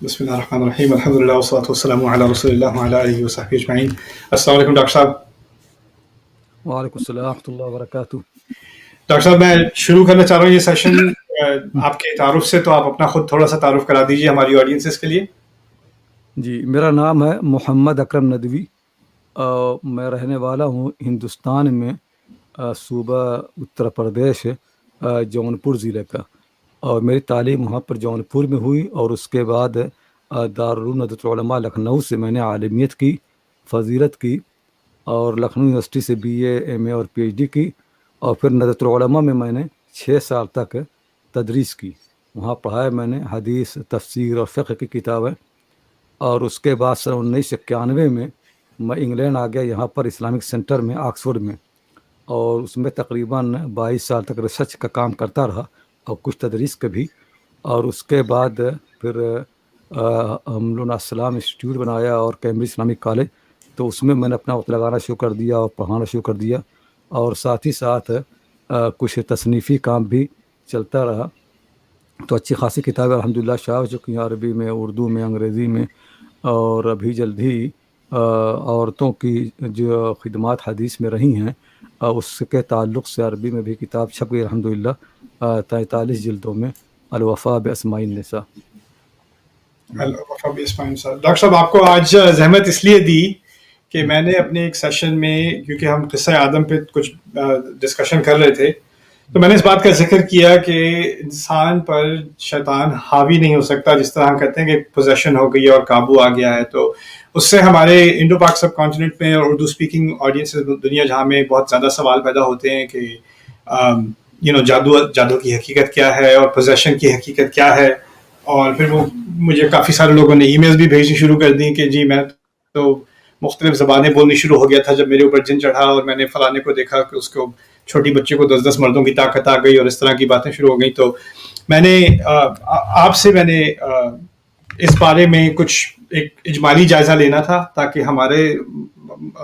بسم اللہ الرحمن الرحیم الحمد للہ والصلاۃ والسلام علی رسول اللہ وعلی آلہ وصحبہ اجمعین. السلام علیکم ڈاکٹر صاحب. وعلیکم السلام ورحمۃ اللہ وبرکاتہ. ڈاکٹر صاحب میں شروع کرنا چاہ رہا ہوں یہ سیشن آپ کے تعارف سے، تو آپ اپنا خود تھوڑا سا تعارف کرا دیجیے ہماری آڈینسز کے لیے. جی، میرا نام ہے محمد اکرم ندوی. میں رہنے والا ہوں ہندوستان میں، صوبہ اتر پردیش، جونپور ضلع کا. اور میری تعلیم وہاں پر جونپور میں ہوئی، اور اس کے بعد دارالعلوم ندوۃ العلماء لکھنؤ سے میں نے عالمیت کی، فضیلت کی، اور لکھنؤ یونیورسٹی سے BA MA اور PhD کی. اور پھر ندوۃ العلماء میں نے 6 سال تک تدریس کی. وہاں پڑھایا میں نے حدیث، تفسیر اور فقہ کی کتابیں. اور اس کے بعد سن 1991 میں انگلینڈ آ گیا، یہاں پر اسلامک سینٹر میں آکسفورڈ میں. اور اس میں تقریباً 22 سال تک ریسرچ کا کام کرتا رہا، اور کچھ تدریس کا بھی. اور اس کے بعد پھر ہم لوگوں نے اسلام انسٹیٹیوٹ بنایا اور کیمبرج اسلامک کالج. تو اس میں نے اپنا وقت لگانا شروع کر دیا اور پڑھانا شروع کر دیا. اور ساتھ ہی ساتھ کچھ تصنیفی کام بھی چلتا رہا. تو اچھی خاصی کتابیں الحمدللہ شائع ہو چکی ہیں، عربی میں، اردو میں، انگریزی میں. اور ابھی جلد ہی عورتوں کی جو خدمات حدیث میں رہی ہیں، اس کے تعلق سے عربی میں بھی کتاب چھپ گئی الحمدللہ 43 جلدوں میں، الوفاء باسماء النساء. ڈاکٹر صاحب آپ کو آج زحمت اس لیے دی کہ میں نے اپنے ایک سیشن میں، کیونکہ ہم قصہ آدم پہ کچھ ڈسکشن کر رہے تھے، تو میں نے اس بات کا ذکر کیا کہ انسان پر شیطان حاوی نہیں ہو سکتا، جس طرح ہم کہتے ہیں کہ پوزیشن ہو گئی ہے اور قابو آ گیا ہے. تو اس سے ہمارے انڈو پاک سب کانٹیننٹ میں اور اردو اسپیکنگ آڈینس دنیا جہاں میں بہت زیادہ سوال پیدا ہوتے ہیں کہ جادو کی حقیقت کیا ہے اور پوزیشن کی حقیقت کیا ہے. اور پھر وہ مجھے کافی سارے لوگوں نے ای میلز بھی بھیجنی شروع کر دی کہ جی میں تو مختلف زبانیں بولنی شروع ہو گیا تھا جب میرے اوپر جن چڑھا، اور میں نے فلانے کو دیکھا کہ اس کو چھوٹی بچے کو 10 مردوں کی طاقت آ گئی، اور اس طرح کی باتیں شروع ہو گئیں. تو میں نے آپ سے اس بارے میں کچھ ایک اجمالی جائزہ لینا تھا، تاکہ ہمارے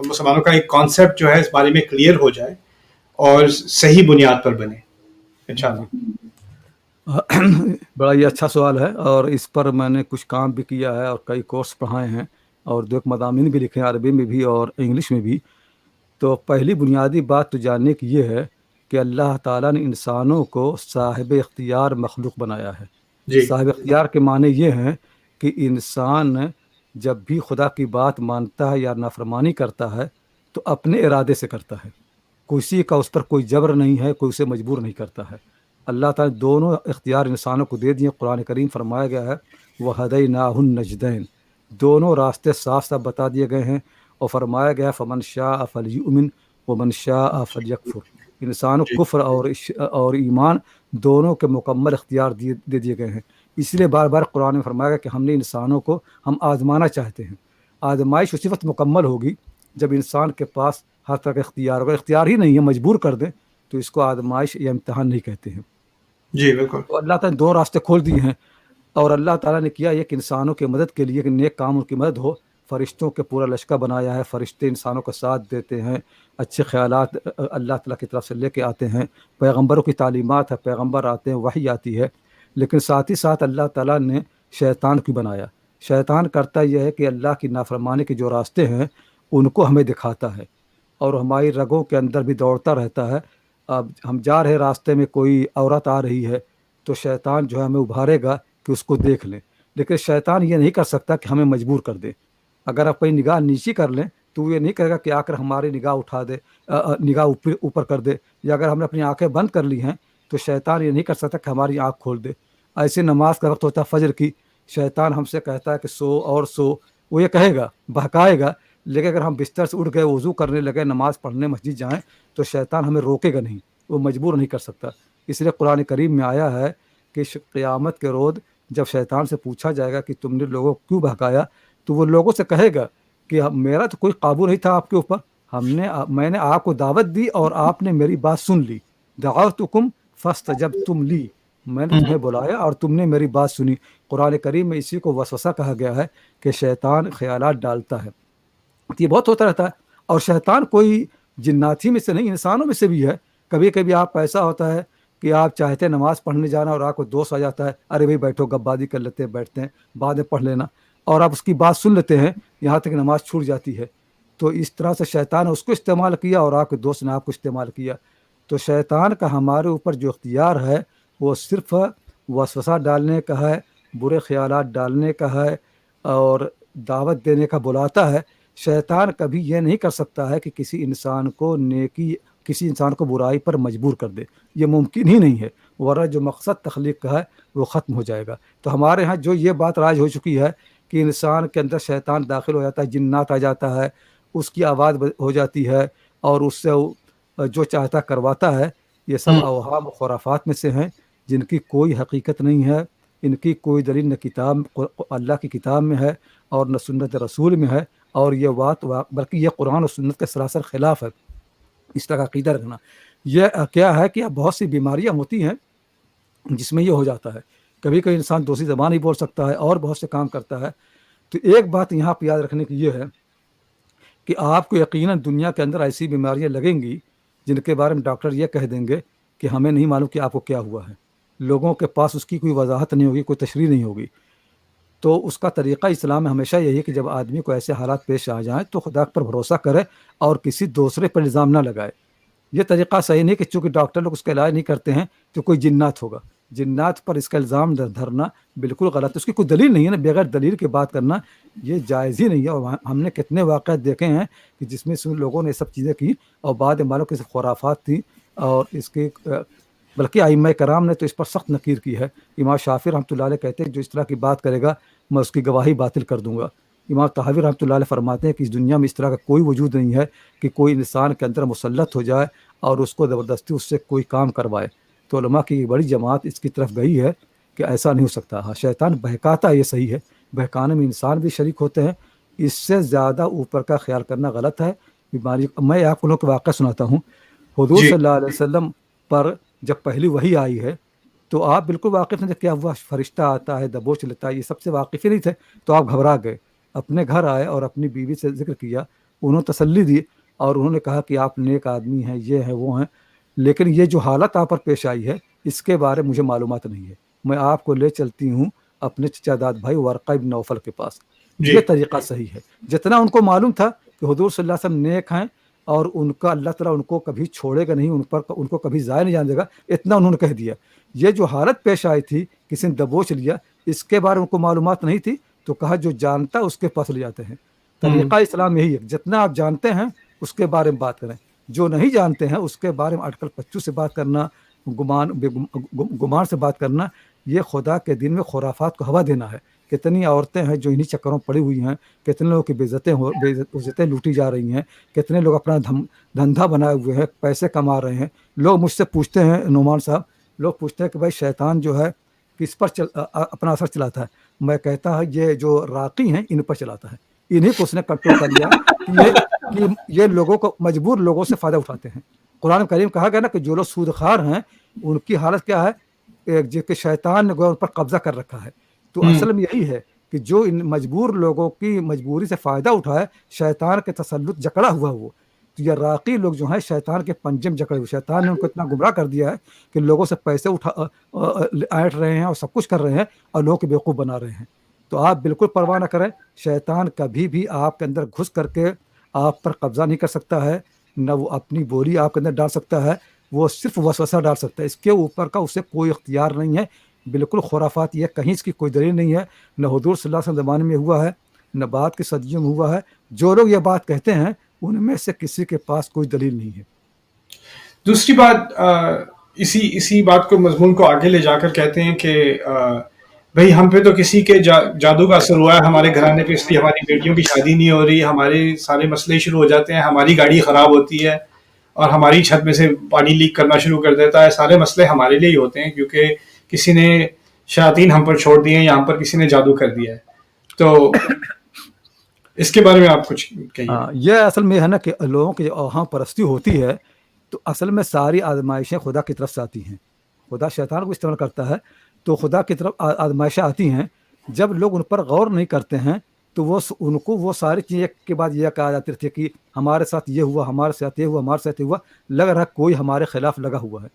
مسلمانوں کا ایک کانسیپٹ جو ہے اس بارے میں کلیئر ہو جائے اور صحیح بنیاد پر بنے انشاءاللہ. بڑا یہ اچھا سوال ہے، اور اس پر میں نے کچھ کام بھی کیا ہے اور کئی کورس پڑھائے ہیں، اور 2 مضامین بھی لکھے ہیں، عربی میں بھی اور انگلش میں بھی. تو پہلی بنیادی بات تو جاننے کی یہ ہے کہ اللہ تعالیٰ نے انسانوں کو صاحب اختیار مخلوق بنایا ہے. جی صاحب اختیار کے معنی یہ ہیں کہ انسان جب بھی خدا کی بات مانتا ہے یا نافرمانی کرتا ہے تو اپنے ارادے سے کرتا ہے. کسی کا اس پر کوئی جبر نہیں ہے، کوئی اسے مجبور نہیں کرتا ہے. اللہ تعالیٰ دونوں اختیار انسانوں کو دے دیے. قرآن کریم فرمایا گیا ہے وَهَدَيْنَاهُ النَّجْدَيْنِ، دونوں راستے صاف صاف بتا دیے گئے ہیں. اور فرمایا گیا فمن شاء فلیؤمن ومن شاء فلیکفر. انسانوں جی کو کفر اور ایمان دونوں کے مکمل اختیار دے دیے گئے ہیں. اس لیے بار بار قرآن میں فرمایا گیا کہ ہم نے انسانوں کو ہم آزمانا چاہتے ہیں. آزمائش اسی وقت مکمل ہوگی جب انسان کے پاس ہر طرح کا اختیار ہوگا. اختیار ہی نہیں ہے، مجبور کر دیں تو اس کو آزمائش یا امتحان نہیں کہتے ہیں. جی بالکل. تو اللہ تعالیٰ نے 2 راستے کھول دیے ہیں، اور اللہ تعالیٰ نے کیا یہ کہ انسانوں کی مدد کے لیے کہ نیک کاموں کی مدد ہو، فرشتوں کے پورا لشکر بنایا ہے. فرشتے انسانوں کا ساتھ دیتے ہیں، اچھے خیالات اللہ تعالیٰ کی طرف سے لے کے آتے ہیں. پیغمبروں کی تعلیمات ہے، پیغمبر آتے ہیں، وحی آتی ہے. لیکن ساتھ ہی ساتھ اللہ تعالیٰ نے شیطان کو بنایا. شیطان کرتا یہ ہے کہ اللہ کی نافرمانی کے جو راستے ہیں ان کو ہمیں دکھاتا ہے، اور ہماری رگوں کے اندر بھی دوڑتا رہتا ہے. اب ہم جا رہے راستے میں کوئی عورت آ رہی ہے تو شیطان جو ہے ہمیں ابھارے گا کہ اس کو دیکھ لیں. لیکن شیطان یہ نہیں کر سکتا کہ ہمیں مجبور کر دے. اگر آپ کوئی نگاہ نیچی کر لیں تو وہ یہ نہیں کہے گا کہ آ کر ہماری نگاہ اٹھا دے، نگاہ اوپر کر دے. یا اگر ہم نے اپنی آنکھیں بند کر لی ہیں تو شیطان یہ نہیں کر سکتا کہ ہماری آنکھ کھول دے. ایسے نماز کا وقت ہوتا ہے فجر کی، شیطان ہم سے کہتا ہے کہ سو اور سو، وہ یہ کہے گا، بہکائے گا. لیکن اگر ہم بستر سے اٹھ گئے، وضو کرنے لگے، نماز پڑھنے مسجد جائیں تو شیطان ہمیں روکے گا نہیں، وہ مجبور نہیں کر سکتا. اس لیے قرآن کریم میں آیا ہے کہ قیامت کے روز جب شیطان سے پوچھا جائے گا کہ تم نے لوگوں کو کیوں بہکایا، تو وہ لوگوں سے کہے گا کہ میرا تو کوئی قابو نہیں تھا آپ کے اوپر، میں نے آپ کو دعوت دی اور آپ نے میری بات سن لی. دعوتکم فاستجبتم لی، میں نے تمہیں بلایا اور تم نے میری بات سنی. قرآن کریم میں اسی کو وسوسہ کہا گیا ہے کہ شیطان خیالات ڈالتا ہے. یہ بہت ہوتا رہتا ہے. اور شیطان کوئی جناتی میں سے نہیں، انسانوں میں سے بھی ہے. کبھی کبھی آپ ایسا ہوتا ہے کہ آپ چاہتے ہیں نماز پڑھنے جانا اور آپ کو دوست آ جاتا ہے، ارے بھائی بیٹھو گپ بازی کر لیتے ہیں، بیٹھتے ہیں بعد میں پڑھ لینا، اور آپ اس کی بات سن لیتے ہیں یہاں تک نماز چھوٹ جاتی ہے۔ تو اس طرح سے شیطان نے اس کو استعمال کیا اور آپ کے دوست نے آپ کو استعمال کیا۔ تو شیطان کا ہمارے اوپر جو اختیار ہے وہ صرف وسوسہ ڈالنے کا ہے، برے خیالات ڈالنے کا ہے، اور دعوت دینے کا بلاتا ہے۔ شیطان کبھی یہ نہیں کر سکتا ہے کہ کسی انسان کو نیکی، کسی انسان کو برائی پر مجبور کر دے، یہ ممکن ہی نہیں ہے، ورنہ جو مقصد تخلیق کا ہے وہ ختم ہو جائے گا۔ تو ہمارے ہاں جو یہ بات رائج ہو چکی ہے کہ انسان کے اندر شیطان داخل ہو جاتا ہے، جنات آ جاتا ہے، اس کی آواز ہو جاتی ہے اور اس سے جو چاہتا کرواتا ہے، یہ سب اوہام و خرافات میں سے ہیں جن کی کوئی حقیقت نہیں ہے، ان کی کوئی دلیل نہ کتاب اللہ کی کتاب میں ہے اور نہ سنت رسول میں ہے، اور یہ بات بلکہ یہ قرآن و سنت کے سراسر خلاف ہے۔ اس طرح کا عقیدہ رکھنا یہ کیا ہے کہ اب بہت سی بیماریاں ہوتی ہیں جس میں یہ ہو جاتا ہے، کبھی کبھی انسان دوسری زبان ہی بول سکتا ہے اور بہت سے کام کرتا ہے۔ تو ایک بات یہاں پہ یاد رکھنے کی یہ ہے کہ آپ کو یقیناً دنیا کے اندر ایسی بیماریاں لگیں گی جن کے بارے میں ڈاکٹر یہ کہہ دیں گے کہ ہمیں نہیں معلوم کہ آپ کو کیا ہوا ہے، لوگوں کے پاس اس کی کوئی وضاحت نہیں ہوگی، کوئی تشریح نہیں ہوگی۔ تو اس کا طریقہ اسلام میں ہمیشہ یہی ہے کہ جب آدمی کو ایسے حالات پیش آ جائیں تو خدا پر بھروسہ کرے اور کسی دوسرے پر الزام نہ لگائے۔ یہ طریقہ صحیح نہیں کہ چونکہ ڈاکٹر لوگ اس کا علاج نہیں کرتے ہیں تو کوئی جنات ہوگا، جنات پر اس کا الزام دھرنا بالکل غلط ہے، اس کی کوئی دلیل نہیں ہے نا، بغیر دلیل کے بات کرنا یہ جائز ہی نہیں ہے۔ اور ہم نے کتنے واقعات دیکھے ہیں کہ جس میں لوگوں نے یہ سب چیزیں کی اور بعد مالوں کی خرافات تھیں، اور اس کے بلکہ ائمہ کرام نے تو اس پر سخت نکیر کی ہے۔ امام شافعی رحمۃ اللہ علیہ کہتے ہیں جو اس طرح کی بات کرے گا میں اس کی گواہی باطل کر دوں گا۔ امام طحاوی رحمۃ اللہ علیہ فرماتے ہیں کہ اس دنیا میں اس طرح کا کوئی وجود نہیں ہے کہ کوئی انسان کے اندر مسلط ہو جائے اور اس کو زبردستی اس سے کوئی کام کروائے۔ تو علماء کی ایک بڑی جماعت اس کی طرف گئی ہے کہ ایسا نہیں ہو سکتا۔ ہاں شیطان بہکاتا ہے، یہ صحیح ہے، بہکانے میں انسان بھی شریک ہوتے ہیں، اس سے زیادہ اوپر کا خیال کرنا غلط ہے۔ بیماری میں آپ کو لوگوں کو واقعہ سناتا ہوں۔ حضور جی صلی اللہ علیہ وسلم پر جب پہلی وحی آئی ہے تو آپ بالکل واقف نہیں تھے، کیا ہوا فرشتہ آتا ہے دبوچ لیتا ہے، یہ سب سے واقف ہی نہیں تھے۔ تو آپ گھبرا گئے، اپنے گھر آئے اور اپنی بیوی سے ذکر کیا، انہوں نے تسلی دی اور انہوں نے کہا کہ آپ نیک آدمی ہیں، یہ ہیں وہ ہیں، لیکن یہ جو حالت آپ پر پیش آئی ہے اس کے بارے میں مجھے معلومات نہیں ہے، میں آپ کو لے چلتی ہوں اپنے چچا داد بھائی ورقہ بن نوفل کے پاس۔ جی یہ طریقہ صحیح ہے۔ جتنا ان کو معلوم تھا کہ حضور صلی اللہ علیہ وسلم نیک ہیں اور ان کا اللہ تعالیٰ ان کو کبھی چھوڑے گا نہیں، ان کو کبھی ضائع نہیں جانے دے گا، اتنا انہوں نے کہہ دیا۔ یہ جو حالت پیش آئی تھی کسی نے دبوچ لیا، اس کے بارے میں ان کو معلومات نہیں تھی، تو کہا جو جانتا اس کے پاس لے جاتے ہیں۔ طریقہ اسلام یہی ہے، جتنا آپ جانتے ہیں اس کے بارے میں بات کریں، جو نہیں جانتے ہیں اس کے بارے میں اٹکل پچو سے بات کرنا، گمان سے بات کرنا، یہ خدا کے دین میں خرافات کو ہوا دینا ہے۔ کتنی عورتیں ہیں جو انہی چکروں پڑی ہوئی ہیں، کتنے لوگوں کی بےعزتیں لوٹی جا رہی ہیں، کتنے لوگ اپنا دھندا بنائے ہوئے ہیں، پیسے کما رہے ہیں۔ لوگ مجھ سے پوچھتے ہیں نعمان صاحب، لوگ پوچھتے ہیں کہ بھائی شیطان جو ہے کس پر اپنا اثر چلاتا ہے؟ میں کہتا ہوں یہ جو راقی ہیں ان پر چلاتا ہے، انہیں کو اس نے کنٹرول کر لیا کہ یہ لوگوں کو مجبور لوگوں سے فائدہ اٹھاتے ہیں۔ قرآن کریم کہا گیا نا کہ جو لوگ سودخوار ہیں ان کی حالت کیا ہے کہ شیطان نے ان پر قبضہ کر رکھا ہے۔ تو اصل میں یہی ہے کہ جو ان مجبور لوگوں کی مجبوری سے فائدہ اٹھائے، شیطان کے تسلط جکڑا ہوا وہ، تو یہ راقی لوگ جو ہیں شیطان کے پنجے میں جکڑے ہوئے، شیطان نے ان کو اتنا گمراہ کر دیا ہے کہ لوگوں سے پیسے ایٹ رہے ہیں اور سب کچھ کر رہے ہیں اور لوگوں کو بیوقوف بنا رہے ہیں۔ تو آپ بالکل پرواہ نہ کریں، شیطان کبھی بھی آپ کے اندر گھس کر کے آپ پر قبضہ نہیں کر سکتا ہے، نہ وہ اپنی بولی آپ کے اندر ڈال سکتا ہے، وہ صرف وسوسہ ڈال سکتا ہے، اس کے اوپر کا اسے کوئی اختیار نہیں ہے۔ بالکل خرافات، یہ کہیں اس کی کوئی دلیل نہیں ہے، نہ حضور صلی اللہ علیہ وسلم زمانے میں ہوا ہے، نہ بعد کی صدیوں میں ہوا ہے۔ جو لوگ یہ بات کہتے ہیں ان میں سے کسی کے پاس کوئی دلیل نہیں ہے۔ دوسری بات، اسی بات کو مضمون کو آگے لے جا کر کہتے ہیں کہ بھئی ہم پہ تو کسی کے جادو کا اثر ہوا ہے، ہمارے گھرانے پہ اس لیے ہماری بیٹیوں کی شادی نہیں ہو رہی، ہمارے سارے مسئلے شروع ہو جاتے ہیں، ہماری گاڑی خراب ہوتی ہے اور ہماری چھت میں سے پانی لیک کرنا شروع کر دیتا ہے، سارے مسئلے ہمارے لیے ہی ہوتے ہیں کیونکہ کسی نے شیاطین ہم پر چھوڑ دیے ہیں یا ہم پر کسی نے جادو کر دیا ہے۔ تو اس کے بارے میں آپ کچھ کہیے۔ یہ اصل میں ہے نا کہ لوگوں کی اوہام پرستی ہوتی ہے، تو اصل میں ساری آزمائشیں خدا کی طرف سے آتی ہیں، خدا شیطان کو استعمال کرتا ہے، تو خدا کی طرف آزمائشیں آتی ہیں۔ جب لوگ ان پر غور نہیں کرتے ہیں تو ان کو وہ ساری چیزیں کے بعد یہ کہا جاتی تھی کہ ہمارے ساتھ یہ ہوا، ہمارے ساتھ یہ ہوا، ہمارے ساتھ یہ ہوا، لگ رہا ہے کوئی ہمارے خلاف لگا ہوا ہے۔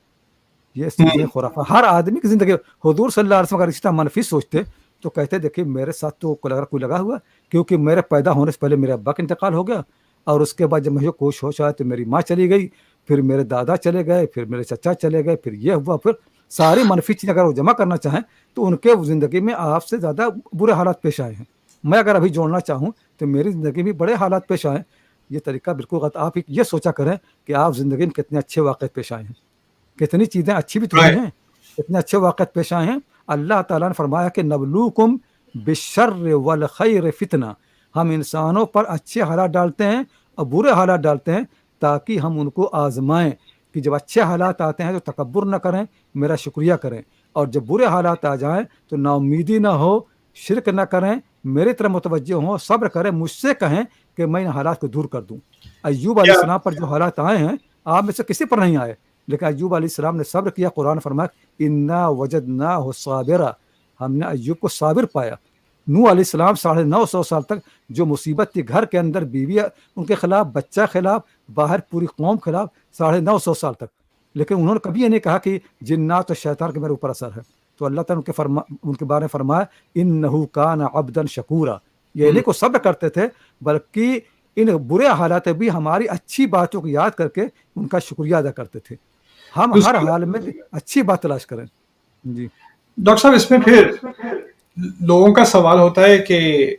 یہ چیزیں خرافات ہر آدمی کی زندگی. حضور صلی اللہ علیہ وسلم اگر اس طرح منفی سوچتے تو کہتے دیکھیے میرے ساتھ تو کوئی لگا ہوا، کیونکہ میرے پیدا ہونے سے پہلے میرے ابا کا انتقال ہو گیا، اور اس کے بعد جب مجھے کوئی ہوش آیا تو میری ماں چلی گئی، پھر میرے دادا چلے گئے، پھر میرے چچا چلے گئے، پھر یہ ہوا. پھر ساری منفی چیزیں اگر وہ جمع کرنا چاہیں تو ان کے زندگی میں آپ سے زیادہ برے حالات پیش آئے ہیں. میں اگر ابھی جوڑنا چاہوں تو میری زندگی میں بڑے حالات پیش آئے. یہ طریقہ بالکل غلط. آپ یہ سوچا کریں کہ آپ زندگی میں کتنے اچھے واقعات پیش آئے ہیں، کتنی چیزیں اچھی بھی تو ہوئی ہیں، کتنے اچھے واقعات پیش آئے ہیں. اللہ تعالیٰ نے فرمایا کہ نبلوکم بالشر والخیر فتنہ، ہم انسانوں پر اچھے حالات ڈالتے ہیں اور برے حالات ڈالتے ہیں تاکہ ہم ان کو آزمائیں کہ جب اچھے حالات آتے ہیں تو تکبر نہ کریں، میرا شکریہ کریں، اور جب برے حالات آ جائیں تو نا امیدی نہ ہو، شرک نہ کریں، میری طرف متوجہ ہوں، صبر کریں، مجھ سے کہیں کہ میں ان حالات کو دور کر دوں. ایوب علیہ السلام پر جو حالات آئے ہیں آپ میں سے کسی پر نہیں آئے، لیکن ایوب علیہ السلام نے صبر کیا. قرآن فرمایا انا وجدناہ صابرا، ہم نے ایوب کو صابر پایا. نوح علیہ السلام 950 سال تک جو مصیبت تھی، گھر کے اندر بیوی ان کے خلاف، بچہ خلاف، باہر پوری قوم خلاف، 950 سال تک، لیکن انہوں نے کبھی یہ نہیں کہا کہ جنات و شیطان کے میرے اوپر اثر ہے. تو اللہ تعالیٰ ان کے بارے میں فرمایا انہ کان عبدا شکورا، یہ نہیں کو صبر کرتے تھے بلکہ ان برے حالات بھی ہماری اچھی باتوں کو یاد کر کے ان کا شکریہ ادا کرتے تھے. ہم ہر حال میں اچھی بات تلاش کریں. جی ڈاکٹر صاحب، اس میں پھر لوگوں کا سوال ہوتا ہے کہ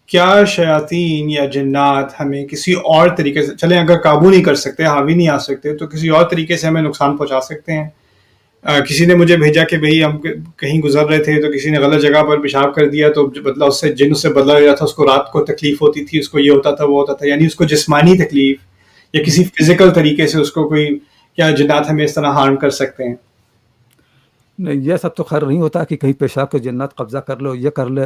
کیا شیاطین یا جنات ہمیں کسی اور طریقے سے، چلیں اگر قابو نہیں کر سکتے، حاوی نہیں آ سکتے، تو کسی اور طریقے سے ہمیں نقصان پہنچا سکتے ہیں؟ کسی نے مجھے بھیجا کہ بھئی ہم کہیں گزر رہے تھے تو کسی نے غلط جگہ پر پیشاب کر دیا تو بدلہ اس سے جن اس سے بدلا لیا تھا، اس کو رات کو تکلیف ہوتی تھی، اس کو یہ ہوتا تھا وہ ہوتا تھا، یعنی اس کو جسمانی تکلیف یا کسی فزیکل طریقے سے اس کو کوئی، کیا جنات ہمیں اس طرح ہارم کر سکتے ہیں؟ نہیں، یہ سب تو خیر نہیں ہوتا کہ کہیں پیشاب کے جنات قبضہ کر لو، یہ کر لے،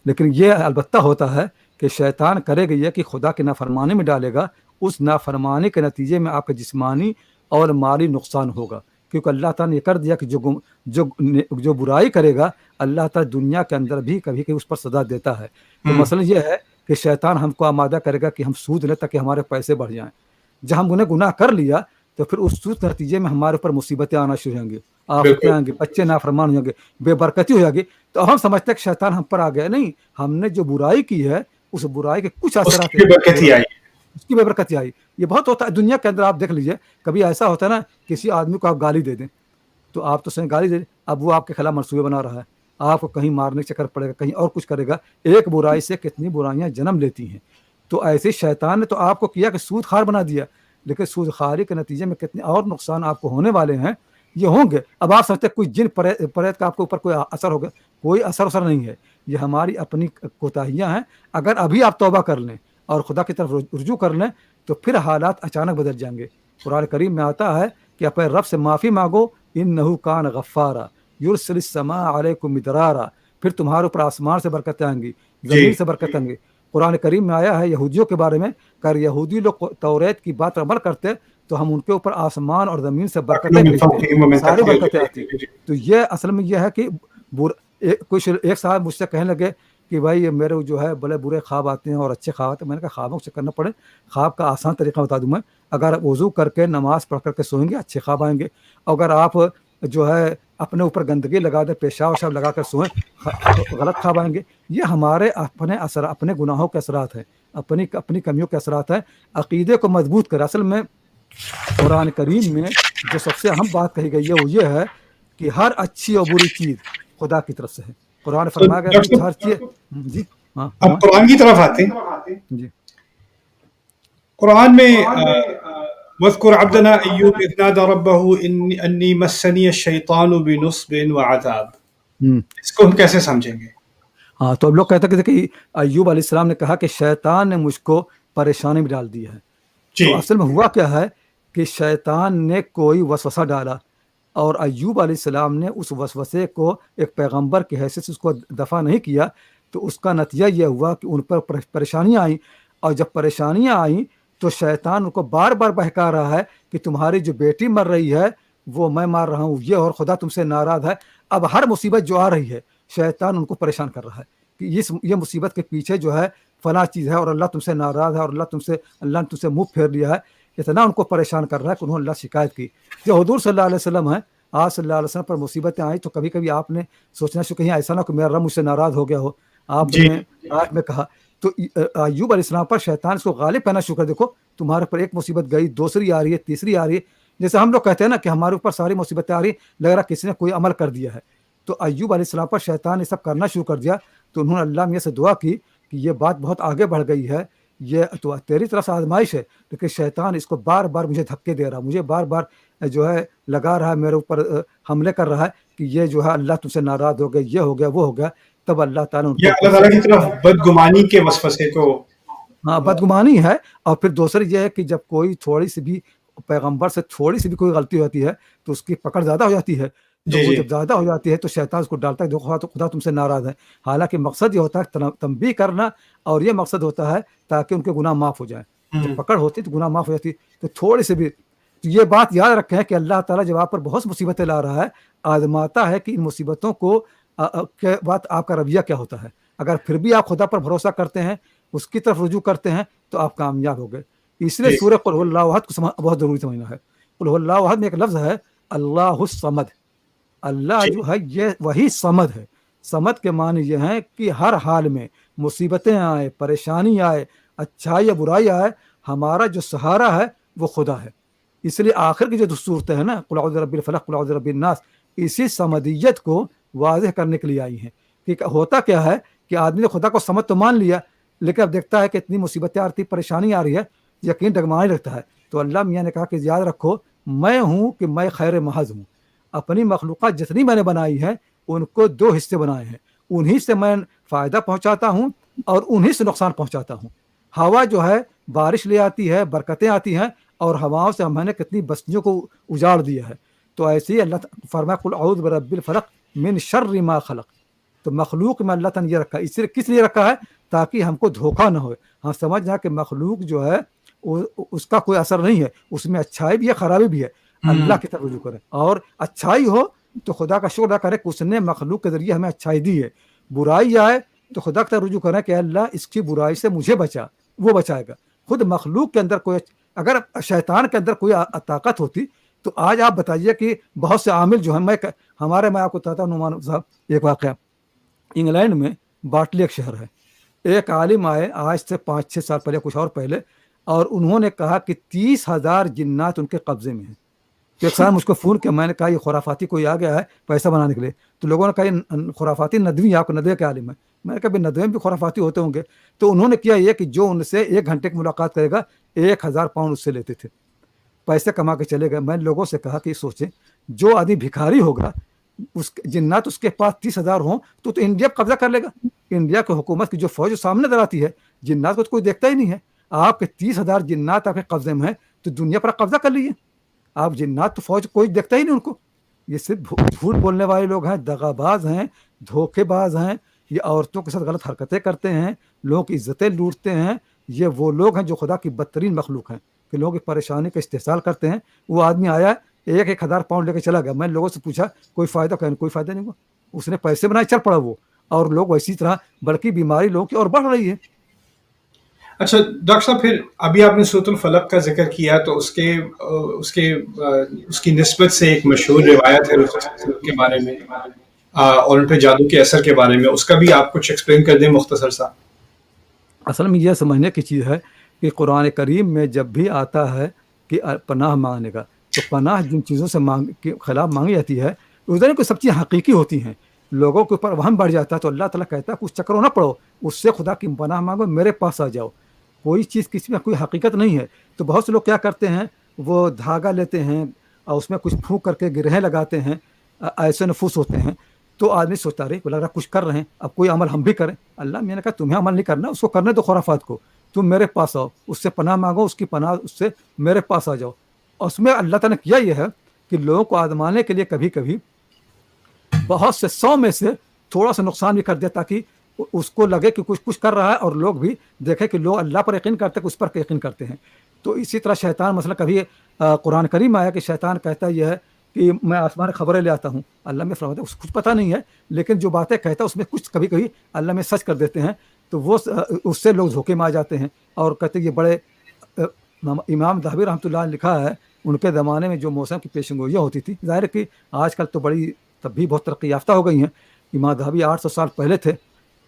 لیکن یہ البتہ ہوتا ہے کہ شیطان کرے گا یہ کہ خدا کی نافرمانی میں ڈالے گا، اس نافرمانی کے نتیجے میں آپ کا جسمانی اور مالی نقصان ہوگا. کیونکہ اللہ تعالیٰ نے یہ کر دیا کہ جو برائی کرے گا اللہ تعالیٰ دنیا کے اندر بھی کبھی کبھی اس پر سزا دیتا ہے. تو مسئلہ یہ ہے کہ شیطان ہم کو آمادہ کرے گا کہ ہم سود لیں تاکہ ہمارے پیسے بڑھ جائیں. جب ہم انہیں گناہ کر لیا تو پھر اس سود کے نتیجے میں ہمارے اوپر مصیبتیں آنا شروع ہوں گی، آفتیں آئیں گی، بچے نافرمان ہو جائیں گے، بے برکتی ہو جائے گی. تو ہم سمجھتے ہیں کہ شیطان ہم پر آ گیا. نہیں، ہم نے جو برائی کی ہے اس برائی کے کچھ اثرات اس کی بے برکتی آئی. یہ بہت ہوتا ہے دنیا کے اندر. آپ دیکھ لیجئے کبھی ایسا ہوتا ہے نا، کسی آدمی کو آپ گالی دے دیں تو آپ تو صحیح گالی دے دیں، اب وہ آپ کے خلاف منصوبے بنا رہا ہے، آپ کو کہیں مارنے کے چکر پڑے گا، کہیں اور کچھ کرے گا. ایک برائی سے کتنی برائیاں جنم لیتی ہیں. تو ایسے شیطان نے تو آپ کو کیا کہ سود خار بنا دیا، لیکن سود خاری کے نتیجے میں کتنے اور نقصان آپ کو ہونے والے ہیں، یہ ہوں گے. اب آپ سمجھتے ہیں کوئی جن پریت کا آپ کے اوپر کوئی اثر ہوگا، کوئی اثر نہیں ہے. یہ ہماری اپنی کوتاہیاں ہیں. اگر ابھی آپ توبہ کر لیں اور خدا کی طرف رجوع کر لیں تو پھر حالات اچانک بدل جائیں گے. قرآن کریم میں آتا ہے کہ اپنے رب سے معافی مانگو، انہ کان غفارا یرسل السماء علیکم مدرارا، پھر تمہارے اوپر آسمان سے برکتیں آئیں گی، زمین سے برکتیں آئیں گی. قرآن کریم میں آیا ہے یہودیوں کے بارے میں، اگر یہودی لوگ توریت کی بات عمل کرتے تو ہم ان کے اوپر آسمان اور زمین سے برکتیں بھیجتے، ساری برکتیں آتی. تو یہ اصل میں یہ ہے کہ کچھ ایک صاحب مجھ سے کہنے لگے کہ بھائی میرے جو ہے بڑے برے خواب آتے ہیں اور اچھے خواب آتے ہیں. میں نے کہا خوابوں سے کرنا پڑے، خواب کا آسان طریقہ بتا دوں میں. اگر وضو کر کے نماز پڑھ کر کے سوئیں گے اچھے خواب آئیں گے. اگر آپ جو ہے اپنے اوپر گندگی لگا دیں، پیشاب وشاب لگا کر سوئیں، غلط خواب آئیں گے. یہ ہمارے اپنے گناہوں کے اثرات ہیں، اپنی کمیوں کے اثرات ہیں. عقیدے کو مضبوط کر. اصل میں قرآن کریم میں جو سب سے اہم بات کہی گئی ہے وہ یہ ہے کہ ہر اچھی اور بری چیز خدا کی طرف سے ہے. قرآن فرمایا گیا کہ ہر چیز. جی ہاں، اب قرآن کی طرف آتے ہیں. جی قرآن میں وَاذْكُرْ عَبْدَنَا أَيُّوبَ إِذْ نَادَى رَبَّهُ أَنِّي مَسَّنِيَ الشَّيْطَانُ بِنُصْبٍ وَعَذَابٍ. اس کو ہم کیسے سمجھیں گے؟ ہاں، تو اب لوگ کہتے ہیں کہ ایوب علیہ السلام نے کہا کہ شیطان نے مجھ کو پریشانی میں ڈال دی ہے. تو اصل میں ہوا کیا ہے کہ شیطان نے کوئی وسوسہ ڈالا اور ایوب علیہ السلام نے اس وسوسے کو ایک پیغمبر کی حیثیت سے اس کو دفع نہیں کیا. تو اس کا نتیجہ یہ ہوا کہ ان پر پریشانیاں آئیں، اور جب پریشانیاں آئیں تو شیطان ان کو بار بار بہکا رہا ہے کہ تمہاری جو بیٹی مر رہی ہے وہ میں مار رہا ہوں، یہ اور خدا تم سے ناراض ہے. اب ہر مصیبت جو آ رہی ہے شیطان ان کو پریشان کر رہا ہے کہ یہ مصیبت کے پیچھے جو ہے فلاں چیز ہے اور اللہ تم سے ناراض ہے اور اللہ نے تم سے منہ پھیر لیا ہے. اتنا ان کو پریشان کر رہا ہے کہ انہوں نے اللہ شکایت کی. جو حضور صلی اللہ علیہ وسلم ہیں آپ صلی اللہ علیہ وسلم پر مصیبتیں آئیں تو کبھی کبھی آپ نے سوچنا شروع کہیں ایسا نہ کہ میرا رب مجھ سے ناراض ہو گیا ہو. آپ جی نے آیت میں کہا تو ایوب علیہ السلام پر شیطان اس کو غالب کرنا شروع کر. دیکھو تمہارے پر ایک مصیبت گئی, دوسری آ رہی ہے, تیسری آ رہی ہے. جیسے ہم لوگ کہتے ہیں نا کہ ہمارے اوپر ساری مصیبتیں آ رہی, لگ رہا کسی نے کوئی عمل کر دیا ہے. تو ایوب علیہ السلام پر شیطان یہ سب کرنا شروع کر دیا. تو انہوں نے اللہ میاں سے دعا کی کہ یہ بات بہت آگے بڑھ گئی ہے, یہ تو تیری طرف سے آزمائش ہے, لیکن شیطان اس کو بار بار مجھے دھکے دے رہا, مجھے بار بار جو ہے لگا رہا ہے, میرے اوپر حملے کر رہا ہے کہ یہ جو ہے اللہ تم سے ناراض ہو گیا, یہ ہو گیا, وہ ہو گیا. تب اللہ تعالیٰ نے ان یہ کو اللہ تعالیٰ کی طرف بدگمانی کے وسوسے کو ہاں بدگمانی ہے. اور پھر دوسری یہ ہے کہ جب کوئی تھوڑی سی بھی پیغمبر سے تھوڑی سی بھی کوئی غلطی ہوتی ہے تو اس کی پکڑ زیادہ ہو جاتی ہے. تو جی وہ جی جب زیادہ ہو جاتی ہے تو شیطان اس کو ڈالتا ہے, دیکھو تو خدا تم سے ناراض ہے. حالانکہ مقصد یہ ہوتا ہے تنبیہ کرنا, اور یہ مقصد ہوتا ہے تاکہ ان کے گناہ معاف ہو جائیں. جب پکڑ ہوتی تو گناہ معاف ہو جاتی. تو تھوڑی سی بھی تو یہ بات یاد رکھیں کہ اللہ تعالیٰ جب آپ پر بہت مصیبتیں لا رہا ہے, آزماتا ہے کہ ان مصیبتوں کو کے بعد آپ کا رویہ کیا ہوتا ہے. اگر پھر بھی آپ خدا پر بھروسہ کرتے ہیں, اس کی طرف رجوع کرتے ہیں, تو آپ کامیاب ہو گئے. اس لیے جی سورہ قل هو اللہ احد کو بہت ضروری سمجھنا ہے. قل هو اللہ احد میں ایک لفظ ہے اللہ الصمد. اللہ جی جو ہے یہ وہی صمد ہے. صمد کے معنی یہ ہیں کہ ہر حال میں مصیبتیں آئے, پریشانی آئے, اچھائی یا برائی آئے, ہمارا جو سہارا ہے وہ خدا ہے. اس لیے آخر کی جو صورتیں ہیں نا, قل اعوذ برب الفلق, قل اعوذ برب الناس, اسی صمدیت کو واضح کرنے کے لیے آئی ہیں. کہ ہوتا کیا ہے کہ آدمی نے خدا کو صمد تو مان لیا, لیکن اب دیکھتا ہے کہ اتنی مصیبتیں آ رہی, پریشانی آ رہی ہے, یقین ڈگمانے لگتا ہے. تو اللہ میاں نے کہا کہ یاد رکھو میں ہوں کہ میں خیر محض ہوں. اپنی مخلوقات جتنی میں نے بنائی ہے ان کو دو حصے بنائے ہیں, انہی سے میں فائدہ پہنچاتا ہوں اور انہی سے نقصان پہنچاتا ہوں. ہوا جو ہے بارش لے آتی ہے, برکتیں آتی ہیں, اور ہواؤں سے میں نے کتنی بستیوں کو اجاڑ دیا ہے. تو ایسے ہی اللہ فرمایا قل اعوذ برب الفلق من شر ما خلق. تو مخلوق میں اللہ تعالیٰ نے یہ رکھا ہے, اس لیے کس لیے رکھا ہے تاکہ ہم کو دھوکہ نہ ہوئے. ہم سمجھ جائیں کہ مخلوق جو ہے اس کا کوئی اثر نہیں ہے, اس میں اچھائی بھی ہے, خرابی بھی ہے. اللہ کی طرف رجوع کریں, اور اچھائی ہو تو خدا کا شکر ادا کریں کہ اس نے مخلوق کے ذریعے ہمیں اچھائی دی ہے. برائی آئے تو خدا کی طرف رجوع کریں کہ اللہ اس کی برائی سے مجھے بچا, وہ بچائے گا. خود مخلوق کے اندر کوئی, اگر شیطان کے اندر کوئی طاقت ہوتی تو آج آپ بتائیے کہ بہت سے عامل جو ہیں, میں آپ کو بتاتا ہوں نعمان صاحب ایک واقعہ. انگلینڈ میں باٹلی ایک شہر ہے, ایک عالم آئے آج سے 5-6 سال پہلے, کچھ اور پہلے, اور انہوں نے کہا کہ 30,000 جنات ان کے قبضے میں ہیں. تو ایک سال مجھ کو فون کیا, میں نے کہا یہ خرافاتی کوئی آ گیا ہے پیسہ بنانے کے لیے. تو لوگوں نے کہا یہ خرافاتی ندوی, آپ کو ندوے کے عالم ہے. میں نے کہا ندوے میں بھی خرافاتی ہوتے ہوں گے. تو انہوں نے کیا یہ کہ جو ان سے 1 گھنٹے کی ملاقات کرے گا 1,000 پاؤنڈ اس سے لیتے تھے, پیسے کما کے چلے گئے. میں نے لوگوں سے کہا کہ سوچیں جو آدمی بھکاری ہوگا, اس جنات اس کے پاس 30,000 ہوں تو انڈیا قبضہ کر لے گا. انڈیا کی حکومت کی جو فوج سامنے نظر آتی ہے, جنات کو تو کوئی دیکھتا ہی نہیں ہے. آپ کے 30,000 جنات آپ کے قبضے میں ہیں تو دنیا پر قبضہ کر لیجیے. آپ جنات تو فوج کوئی دیکھتا ہی نہیں ان کو. یہ صرف جھوٹ بولنے والے لوگ ہیں, دغا باز ہیں, دھوکے باز ہیں, یہ عورتوں کے ساتھ غلط حرکتیں کرتے ہیں, لوگوں کی عزتیں لوٹتے ہیں. یہ وہ لوگ ہیں جو خدا کی بدترین مخلوق ہیں کہ لوگوں کی پریشانی کا استحصال کرتے ہیں. وہ آدمی آیا 1,000 پاؤنڈ لے کے چلا گیا. میں نے لوگوں سے پوچھا کوئی فائدہ, کہیں کوئی فائدہ نہیں ہوا. اس نے پیسے بنائے, چل پڑا وہ, اور لوگ اسی طرح, بلکہ بیماری لوگوں کی اور بڑھ رہی ہے. اچھا ڈاکٹر صاحب, پھر ابھی آپ نے سورۃ الفلق کا ذکر کیا, تو اس کی نسبت سے ایک مشہور روایت ہے کے بارے میں, اور ان پہ جادو کے اثر کے بارے میں, اس کا بھی آپ کچھ ایکسپلین کر دیں مختصر سا. اصل میں یہ سمجھنے کی چیز ہے کہ قرآن کریم میں جب بھی آتا ہے کہ پناہ مانگنے کا, تو پناہ جن چیزوں سے کے خلاف مانگی جاتی ہے, ادھر کوئی سب چیزیں حقیقی ہوتی ہیں, لوگوں کے اوپر وہم بڑھ جاتا ہے. تو اللہ تعالیٰ کہتا ہے کہ اس چکروں نہ پڑو, اس سے خدا کی پناہ مانگو, میرے پاس آ جاؤ. کوئی چیز کسی میں کوئی حقیقت نہیں ہے. تو بہت سے لوگ کیا کرتے ہیں, وہ دھاگا لیتے ہیں اور اس میں کچھ پھونک کر کے گرہیں لگاتے ہیں, ایسے نفوس ہوتے ہیں. تو آدمی سوچتا رہے, لگ رہا کچھ کر رہے ہیں, اب کوئی عمل ہم بھی کریں. اللہ میں نے کہا تمہیں عمل نہیں کرنا, اس کو کرنے دو خرافات کو, تم میرے پاس آؤ, اس سے پناہ مانگو, اس کی پناہ اس سے میرے پاس آ جاؤ. اور اس میں اللہ تعالیٰ نے کیا یہ ہے کہ لوگوں کو آزمانے کے لیے کبھی کبھی بہت سے 100 میں سے تھوڑا سا نقصان بھی کر دیا, تاکہ اس کو لگے کہ کچھ کر رہا ہے, اور لوگ بھی دیکھیں کہ لوگ اللہ پر یقین کرتے ہیں, اس پر یقین کرتے ہیں. تو اسی طرح شیطان, مثلا کبھی قرآن کریم آیا کہ شیطان کہتا یہ ہے کہ میں آسمان خبریں لے آتا ہوں. اللہ میں فرماتا ہے اس کو کچھ پتہ نہیں ہے, لیکن جو باتیں کہتا ہے اس میں کچھ کبھی کبھی اللہ میں سچ کر دیتے ہیں. تو وہ اس سے لوگ دھوکے میں آ جاتے ہیں, اور کہتے ہیں یہ بڑے, امام ذہبی رحمۃ اللہ نے لکھا ہے ان کے زمانے میں جو موسم کی پیشن گوئیاں ہوتی تھی، ظاہر ہے کہ آج کل تو بڑی تب بھی بہت ترقی یافتہ ہو گئی ہیں، امام ذہبی 800 سال پہلے تھے،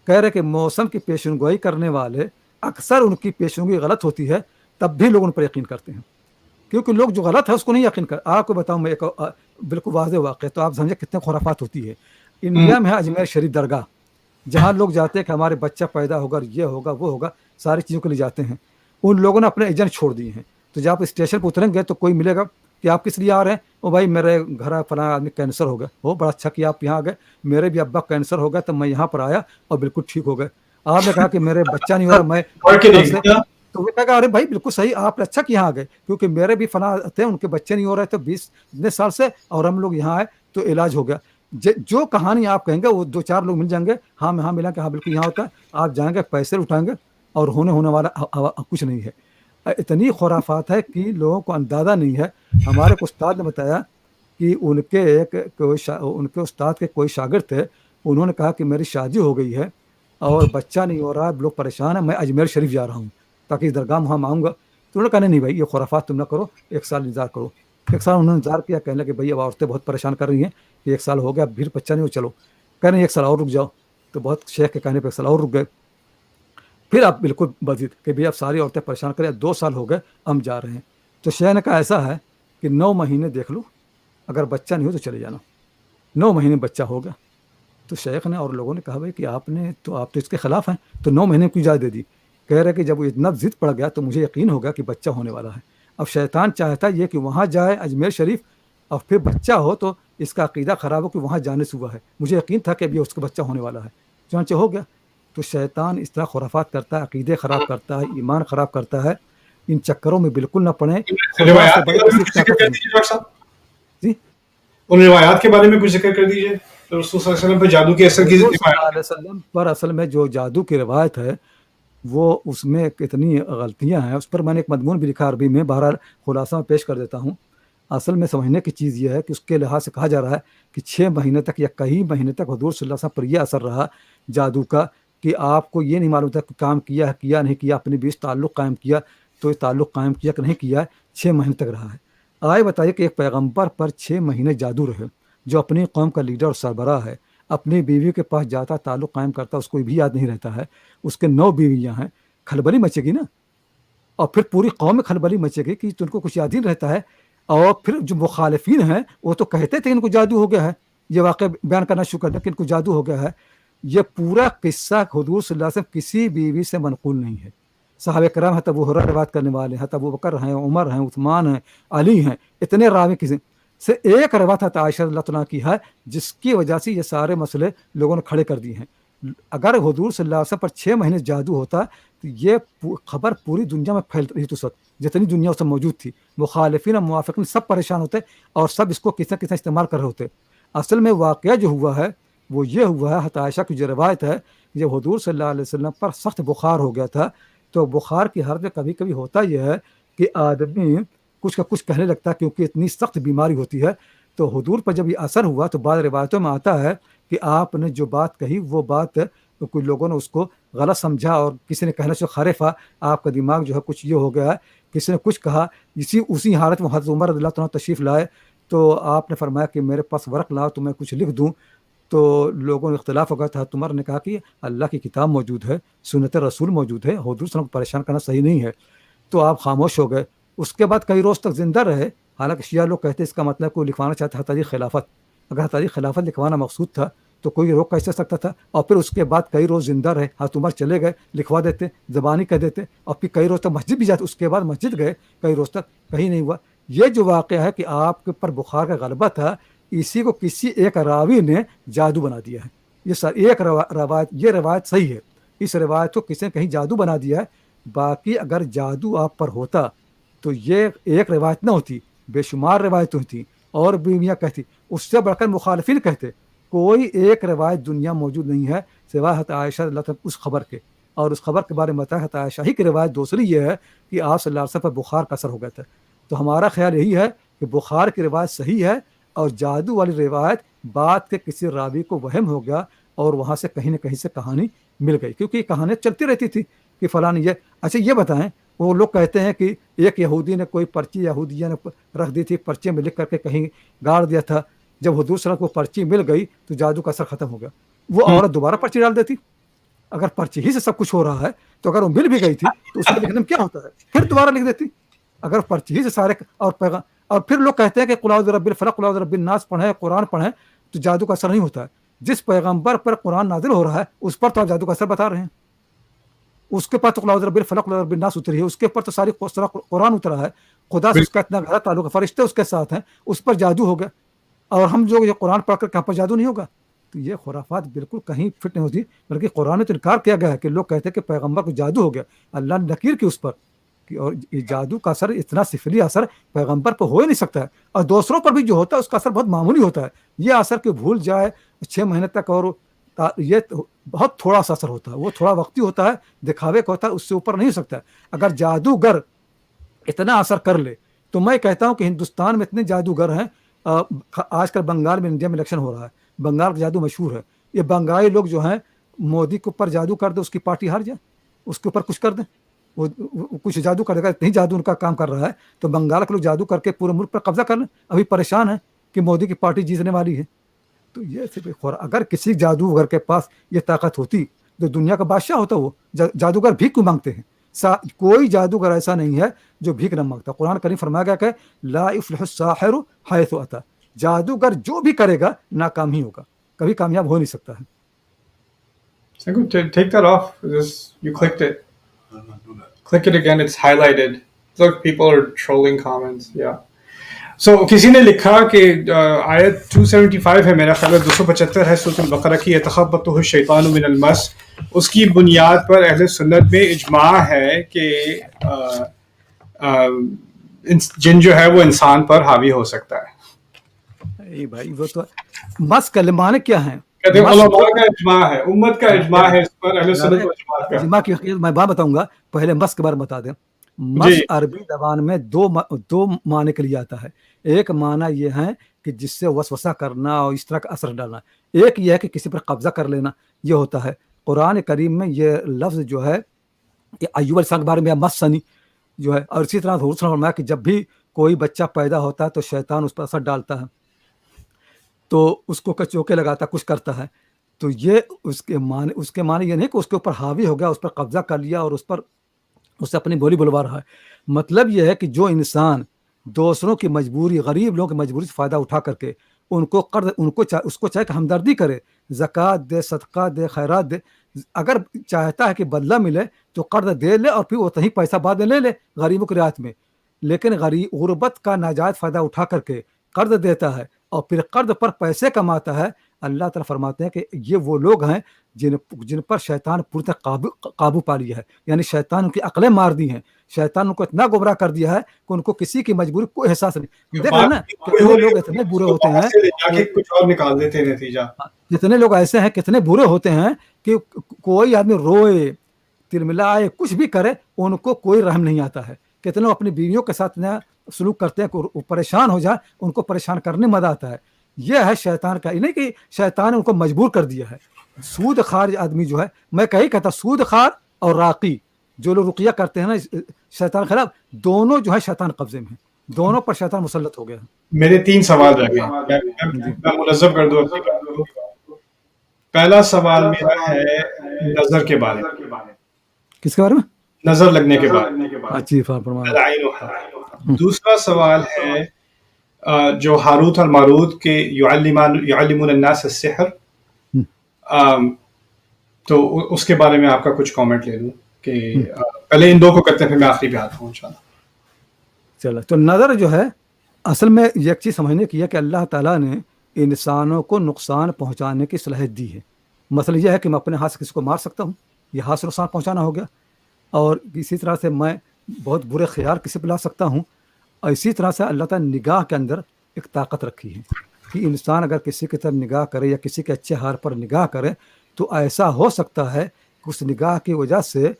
کہہ رہے کہ موسم کی پیشن گوئی کرنے والے اکثر ان کی پیشن گوئی غلط ہوتی ہے، تب بھی لوگ ان پر یقین کرتے ہیں، کیونکہ لوگ جو غلط ہے اس کو نہیں یقین کر. آپ کو بتاؤں میں ایک بالکل واضح واقعہ، تو آپ سمجھے کتنے خرافات ہوتی ہے. انڈیا میں ہے اجمیر شریف درگاہ، جہاں لوگ جاتے ہیں کہ ہمارے بچہ پیدا ہوگا، یہ ہوگا وہ ہوگا، ساری چیزوں کے لیے جاتے ہیں. ان لوگوں نے اپنے ایجنٹ چھوڑ دیے ہیں، تو جب آپ اسٹیشن پہ اتریں گے تو کوئی ملے گا کہ آپ کس لیے آ رہے ہیں، او بھائی میرے گھر فلاں آدمی کینسر ہو گیا. وہ بڑا اچھا کیا آپ یہاں آ گئے، میرے بھی ابا کینسر ہو گیا تو میں یہاں پر آیا اور بالکل ٹھیک ہو گئے. آپ نے کہا کہ میرے بچہ نہیں ہو رہا، میں پڑھ کے کل سے، دیکھنا. تو وہ کہا ارے بھائی بالکل صحیح، آپ اچھا کہ یہاں آ گئے، کیونکہ میرے بھی فلاں تھے ان کے بچے نہیں ہو رہے تھے 20 اتنے سال سے، اور ہم لوگ یہاں آئے تو علاج ہو گیا. جو کہانی آپ کہیں گے وہ 2-4 لوگ مل جائیں گے، ہاں میں ہاں ملا کہ ہاں بالکل یہاں ہوتا ہے. آپ جائیں گے پیسے اٹھائیں گے اور ہونے والا کچھ نہیں ہے. اتنی خرافات ہے کہ لوگوں کو اندازہ نہیں ہے. ہمارے کو استاد نے بتایا کہ ان کے استاد کے کوئی شاگرد تھے، انہوں نے کہا کہ میری شادی ہو گئی ہے اور بچہ نہیں ہو رہا، لوگ پریشان ہیں، میں اجمیر شریف جا رہا ہوں تاکہ اس درگاہ وہاں آؤں گا. تو انہوں نے کہا نہیں بھائی یہ خرافات تم نہ کرو، 1 سال انتظار کرو. 1 سال انہوں نے انتظار کیا، کہنے لگے بھائی اب عورتیں بہت پریشان کر رہی ہیں کہ 1 سال ہو گیا پھر بچہ نہیں ہو، چلو کہہ رہے ہیں 1 سال اور رک جاؤ. تو بہت شیخ کے کہنے پہ 1 سال اور رک گئے. پھر آپ بالکل بضد کہ بھائی اب ساری عورتیں پریشان کریں، 2 سال ہو گئے ہم جا رہے ہیں. تو شیخ نے کہا ایسا ہے کہ 9 مہینے دیکھ لو، اگر بچہ نہیں ہو تو چلے جانا. 9 مہینے بچہ ہو گیا. تو شیخ نے اور لوگوں نے کہا بھائی کہ آپ تو اس کے خلاف ہیں، تو 9 مہینے کی اجازت دے دی. کہہ رہے کہ جب وہ اتنا ضد پڑ گیا تو مجھے یقین ہو گیا کہ بچہ ہونے والا ہے. اب شیطان چاہتا یہ کہ وہاں جائے اجمیر شریف اور پھر بچہ ہو تو اس کا عقیدہ خراب ہو کہ وہاں جانے سے ہوا ہے. مجھے یقین تھا کہ ابھی اس کا بچہ ہونے والا ہے، چنانچہ ہو گیا. تو شیطان اس طرح خرافات کرتا ہے، عقیدے خراب کرتا ہے، ایمان خراب کرتا ہے. ان چکروں میں بالکل نہ پڑیں، خدا سے روایات کے بڑی بارے میں کسی کچھ ذکر طاقت کر نہیں. دیجیے ڈاکٹر صاحب. جی ان روایات کے بارے میں کچھ ذکر کر دیجیے. رسول صلی اللہ علیہ وسلم پہ جادو کے اثر کی حضور صلی اللہ روایات. علیہ وسلم پر اصل میں جو جادو کی روایت ہے وہ اس میں کتنی غلطیاں ہیں، اس پر میں نے ایک مضمون بھی لکھا عربی میں، بہرحال خلاصہ میں پیش کر دیتا ہوں. اصل میں سمجھنے کی چیز یہ ہے کہ اس کے لحاظ سے کہا جا رہا ہے کہ 6 مہینے تک یا کئی مہینے تک حضور صلی اللہ علیہ وسلم پر یہ اثر رہا جادو کا کہ آپ کو یہ نہیں معلوم تھا کہ کام کیا ہے کیا نہیں کیا، اپنے بیچ تعلق قائم کیا تو یہ تعلق قائم کیا کہ نہیں کیا ہے، 6 مہینے تک رہا ہے. آئے بتائیے کہ ایک پیغمبر پر 6 مہینے جادو رہے، جو اپنی قوم کا لیڈر اور سربراہ ہے، اپنی بیوی کے پاس جاتا تعلق قائم کرتا، اس کو بھی یاد نہیں رہتا ہے، اس کے 9 بیویاں ہیں، کھلبلی مچے گی نا. اور پھر پوری قوم میں کھلبلی مچے گی کہ تم کو کچھ یاد ہی نہیں رہتا ہے. اور پھر جو مخالفین ہیں وہ تو کہتے تھے ان کو جادو ہو گیا ہے، یہ واقعہ بیان کرنا شروع کر دیا کہ ان کو جادو ہو گیا ہے. یہ پورا قصہ حضور صلی اللہ علیہ وسلم کسی بیوی سے منقول نہیں ہے. صحابہ کرام حضرت ابو ہریرہ روایت کرنے والے ہیں، حضرت ابوبکر ہیں، عمر ہیں، عثمان ہیں، علی ہیں، اتنے راوی کسی سے ایک روایت حضرت عائشہ رضی اللہ عنہا کی ہے جس کی وجہ سے یہ سارے مسئلے لوگوں نے کھڑے کر دیے ہیں. اگر حضور صلی اللہ علیہ وسلم پر 6 مہینے جادو ہوتا تو یہ خبر پوری دنیا میں پھیل رہی تھی، اس وقت جتنی دنیا اس میں موجود تھی، مخالفین اور موافقین سب پریشان ہوتے اور سب اس کو کس نہ کس استعمال کر رہے ہوتے. اصل میں واقعہ جو ہوا ہے وہ یہ ہوا ہے، حضرت عائشہ کی جو روایت ہے، جب حضور صلی اللہ علیہ وسلم پر سخت بخار ہو گیا تھا، تو بخار کی حالت میں کبھی کبھی ہوتا یہ ہے کہ آدمی کچھ کا کچھ کہنے لگتا ہے کیونکہ اتنی سخت بیماری ہوتی ہے. تو حضور پر جب یہ اثر ہوا تو بعض روایتوں میں آتا ہے کہ آپ نے جو بات کہی وہ بات کچھ لوگوں نے اس کو غلط سمجھا، اور کسی نے کہنا سے خریفہ آپ کا دماغ جو ہے کچھ یہ ہو گیا ہے، کسی نے کچھ کہا. اسی حالت میں حضرت عمر رضی اللہ عنہ تشریف لائے تو آپ نے فرمایا کہ میرے پاس ورق لاؤ تو میں کچھ لکھ دوں. تو لوگوں نے اختلاف ہو گیا تھا. عمر نے کہا کہ اللہ کی کتاب موجود ہے، سنت رسول موجود ہے، حضور صلی اللہ علیہ وسلم کو پریشان کرنا صحیح نہیں ہے. تو آپ خاموش ہو گئے. اس کے بعد کئی روز تک زندہ رہے. حالانکہ شیعہ لوگ کہتے ہیں اس کا مطلب کوئی لکھوانا چاہتا ہے تاریخ خلافت. اگر تاریخ خلافت لکھوانا مقصود تھا تو کوئی روک کیسے سکتا تھا؟ اور پھر اس کے بعد کئی روز زندہ رہے. حضرت عمر چلے گئے، لکھوا دیتے، زبانی کہہ دیتے، اور پھر کئی روز تک مسجد بھی جاتے. اس کے بعد مسجد گئے، کئی روز تک کہیں نہیں ہوا. یہ جو واقعہ ہے کہ آپ کے پر بخار کا غلبہ تھا، اسی کو کسی ایک راوی نے جادو بنا دیا ہے. یہ ایک روایت، یہ روایت صحیح ہے. اس روایت کو کسی نے کہیں جادو بنا دیا ہے. باقی اگر جادو آپ پر ہوتا تو یہ ایک روایت نہ ہوتی، بے شمار روایتیں ہوتی اور بیویاں کہتی، اس سے بڑھ کر مخالفین کہتے. کوئی ایک روایت دنیا موجود نہیں ہے سوائے حضرت عائشہ رضی اللہ عنہا اس خبر کے. اور اس خبر کے بارے میں بتایا حضرت عائشہ ہی کی روایت دوسری یہ ہے کہ آپ صلی اللہ علیہ وسلم پر بخار کا اثر ہو گیا تھا. تو ہمارا خیال یہی ہے کہ بخار کی روایت صحیح ہے، اور جادو والی روایت بات کے کسی راوی کو وہم ہو گیا اور وہاں سے کہیں نہ کہیں سے کہانی مل گئی، کیونکہ یہ کہانیاں چلتی رہتی تھی کہ فلاں یہ. اچھا یہ بتائیں وہ لوگ کہتے ہیں کہ ایک یہودی نے کوئی پرچی یہودیہ نے رکھ دی تھی، پرچے میں لکھ کر کے کہیں گاڑ دیا تھا، جب حضور صلی اللہ علیہ وسلم کو پرچی مل گئی تو جادو کا اثر ختم ہو گیا. وہ عورت دوبارہ پرچی ڈال دیتی. اگر پرچی ہی سے سب کچھ ہو رہا ہے تو اگر وہ مل بھی گئی تھی تو اس کے لکھنے میں کیا ہوتا ہے، پھر دوبارہ لکھ دیتی. اگر پرچی ہی سے سارے اور پھر لوگ کہتے ہیں کہ قل اعوذ برب الفلق قل اعوذ برب الناس پڑھیں، قرآن پڑھیں تو جادو کا اثر نہیں ہوتا ہے. جس پیغمبر پر قرآن نازل ہو رہا ہے اس پر تو آپ جادو کا اثر بتا رہے ہیں. اس کے پاس تو قل اعوذ برب الفلق قل اعوذ برب الناس اتری ہے، اس کے پر تو ساری قرآن اترا ہے. خدا سے اس کا اتنا گہرا تعلق ہے، فرشتے اس کے ساتھ ہیں، اس پر جادو ہو گیا. اور ہم جو یہ قرآن پڑھ کر کہاں پر جادو نہیں ہوگا؟ تو یہ خرافات بالکل کہیں فٹ نہیں ہوتی. بلکہ قرآن نے تو انکار کیا گیا ہے کہ لوگ کہتے ہیں کہ پیغمبر کو جادو ہو گیا. اللہ نے نکیر کی اس پر کہ اور یہ جادو کا اثر اتنا سفلی اثر پیغمبر پر ہو ہی نہیں سکتا ہے، اور دوسروں پر بھی جو ہوتا ہے اس کا اثر بہت معمولی ہوتا ہے. یہ اثر کہ بھول جائے 6 مہینے تک، اور یہ بہت تھوڑا سا اثر ہوتا ہے، وہ تھوڑا وقتی ہوتا ہے، دکھاوے کا ہوتا ہے، اس سے اوپر نہیں ہو سکتا ہے. اگر جادوگر اتنا اثر کر لے تو میں کہتا ہوں کہ ہندوستان میں اتنے جادوگر ہیں. آج کل بنگال میں انڈیا میں الیکشن ہو رہا ہے، بنگال کا جادو مشہور ہے. یہ بنگالی لوگ جو ہیں مودی کے اوپر جادو کر دیں، اس کی پارٹی ہار جائے، اس کے اوپر کچھ کر دیں، وہ کچھ جادو کر دے گا. نہیں جادو ان کا کام کر رہا ہے تو بنگال کے لوگ جادو کر کے پورے ملک پر قبضہ کر لیں. ابھی پریشان ہیں کہ مودی کی پارٹی جیتنے والی ہے. تو یہ صرف اگر کسی جادوگر کے پاس یہ طاقت ہوتی تو دنیا کا بادشاہ ہوتا. وہ جادوگر بھیک کیوں مانگتے ہیں؟ کوئی جادوگر ایسا نہیں ہے جو بھیک نہ مانگتا. قرآن کریم فرمایا گیا کہ لا یفلح الساحر حیث اتی، جادوگر جو بھی کرے گا ناکام ہی ہوگا، کبھی کامیاب ہو نہیں سکتا ہے. Take that off. You clicked it. Click it again. It's highlighted. Look, people are trolling comments. Yeah. So کسی نے لکھا کہ آیت 275 ہے، میرا خیال ہے 275 ہے سورۃ البقرہ کی، یتخبطہ الشیطان من المس. اس کی بنیاد پر اہل سنت میں اجماع ہے کہ جن جو ہے وہ انسان پر حاوی ہو سکتا ہے. بھائی وہ تو مس کا معنی کیا ہے؟ کہتے ہیں علماء کا اجماع ہے، امت کا اجماع ہے اس پر، اہل سنت و جماعت کا اجماع کی حقیقت میں بات بتاؤں گا. پہلے مس کے بارے میں بتا دیں. مس عربی زبان میں دو معنی کے لیے آتا ہے. ایک معنی یہ ہے کہ جس سے وسوسہ کرنا اور اس طرح کا اثر ڈالنا. ایک یہ ہے کہ کسی پر قبضہ کر لینا، یہ ہوتا ہے. قرآن کریم میں یہ لفظ جو ہے ایوب علیہ السلام کے بارے میں مسنی جو ہے، اور اسی طرح حضور صلی اللہ علیہ وسلم کہ جب بھی کوئی بچہ پیدا ہوتا ہے تو شیطان اس پر اثر ڈالتا ہے، تو اس کو کچوکے لگاتا، کچھ کرتا ہے. تو یہ اس کے معنی یہ نہیں کہ اس کے اوپر حاوی ہو گیا، اس پر قبضہ کر لیا اور اس سے اپنی بولی بلوا رہا ہے. مطلب یہ ہے کہ جو انسان دوسروں کی مجبوری، غریب لوگوں کی مجبوری سے فائدہ اٹھا کر کے اس کو چاہے کہ ہمدردی کرے، زکوٰۃ دے، صدقہ دے، خیرات دے. اگر چاہتا ہے کہ بدلہ ملے تو قرض دے لے اور پھر وہ تہیں پیسہ بعد میں لے لے غریبوں کی رعایت میں. لیکن غربت کا ناجائز فائدہ اٹھا کر کے قرض دیتا ہے اور پھر قرض پر پیسے کماتا ہے. اللہ تعالیٰ فرماتے ہیں کہ یہ وہ لوگ ہیں جن پر شیطان پوری طرح قابو پا لیا ہے. یعنی شیطان ان کی عقلیں مار دی ہیں، شیطان ان کو اتنا گمراہ کر دیا ہے کہ ان کو کسی کی مجبوری کوئی احساس نہیں. دیکھ رہے نا کتنے لوگ اتنے برے ہوتے ہیں، کچھ اور نکال دیتے ہیں نتیجہ. کتنے لوگ ایسے ہیں، کتنے برے ہوتے ہیں کہ کوئی آدمی روئے، تلملائے، کچھ بھی کرے ان کو کوئی رحم نہیں آتا ہے. کتنے لوگ اپنی بیویوں کے ساتھ سلوک کرتے ہیں کہ وہ پریشان ہو جائے، ان کو پریشان کرنے مزہ آتا ہے. یہ ہے شیطان کا، نہیں کہ شیطان نے ان کو مجبور کر دیا ہے. سود خار آدمی جو ہے، میں کہیں کہتا سود خار اور راقی جو لوگ رقیہ کرتے ہیں نا شیطان کے خلاف، دونوں جو ہے شیطان قبضے میں ہیں، دونوں پر شیطان مسلط ہو گیا. میرے 3 سوال رہ گئے، میں منظم کر دوں اپنی بات کو. پہلا سوال میرا ہے نظر کے بارے میں. کس کے بارے میں؟ نظر لگنے کے بارے میں. جی فرمائیں. دوسرا سوال ہے جو ہاروت اور ماروت کے یعلمون الناس السحر، تو اس کے بارے میں آپ کا کچھ کامنٹ لے لوں کہ پہلے ان دو کو کرتے ہیں پھر میں آخری پہ آتا ہوں انشاءاللہ. چلو، تو نظر جو ہے اصل میں ایک چیز سمجھنے کی ہے کہ اللہ تعالیٰ نے انسانوں کو نقصان پہنچانے کی صلاحیت دی ہے. مسئلہ یہ ہے کہ میں اپنے ہاتھ سے کسی کو مار سکتا ہوں، یہ ہاتھ سے نقصان پہنچانا ہو گیا. اور اسی طرح سے میں بہت برے خیال کسی پہ لا سکتا ہوں. اور اسی طرح سے اللہ تعالیٰ نے نگاہ کے اندر ایک طاقت رکھی ہے کہ انسان اگر کسی کی طرف نگاہ کرے یا کسی کے اچھے حال پر نگاہ کرے تو ایسا ہو سکتا ہے کہ اس نگاہ کی وجہ سے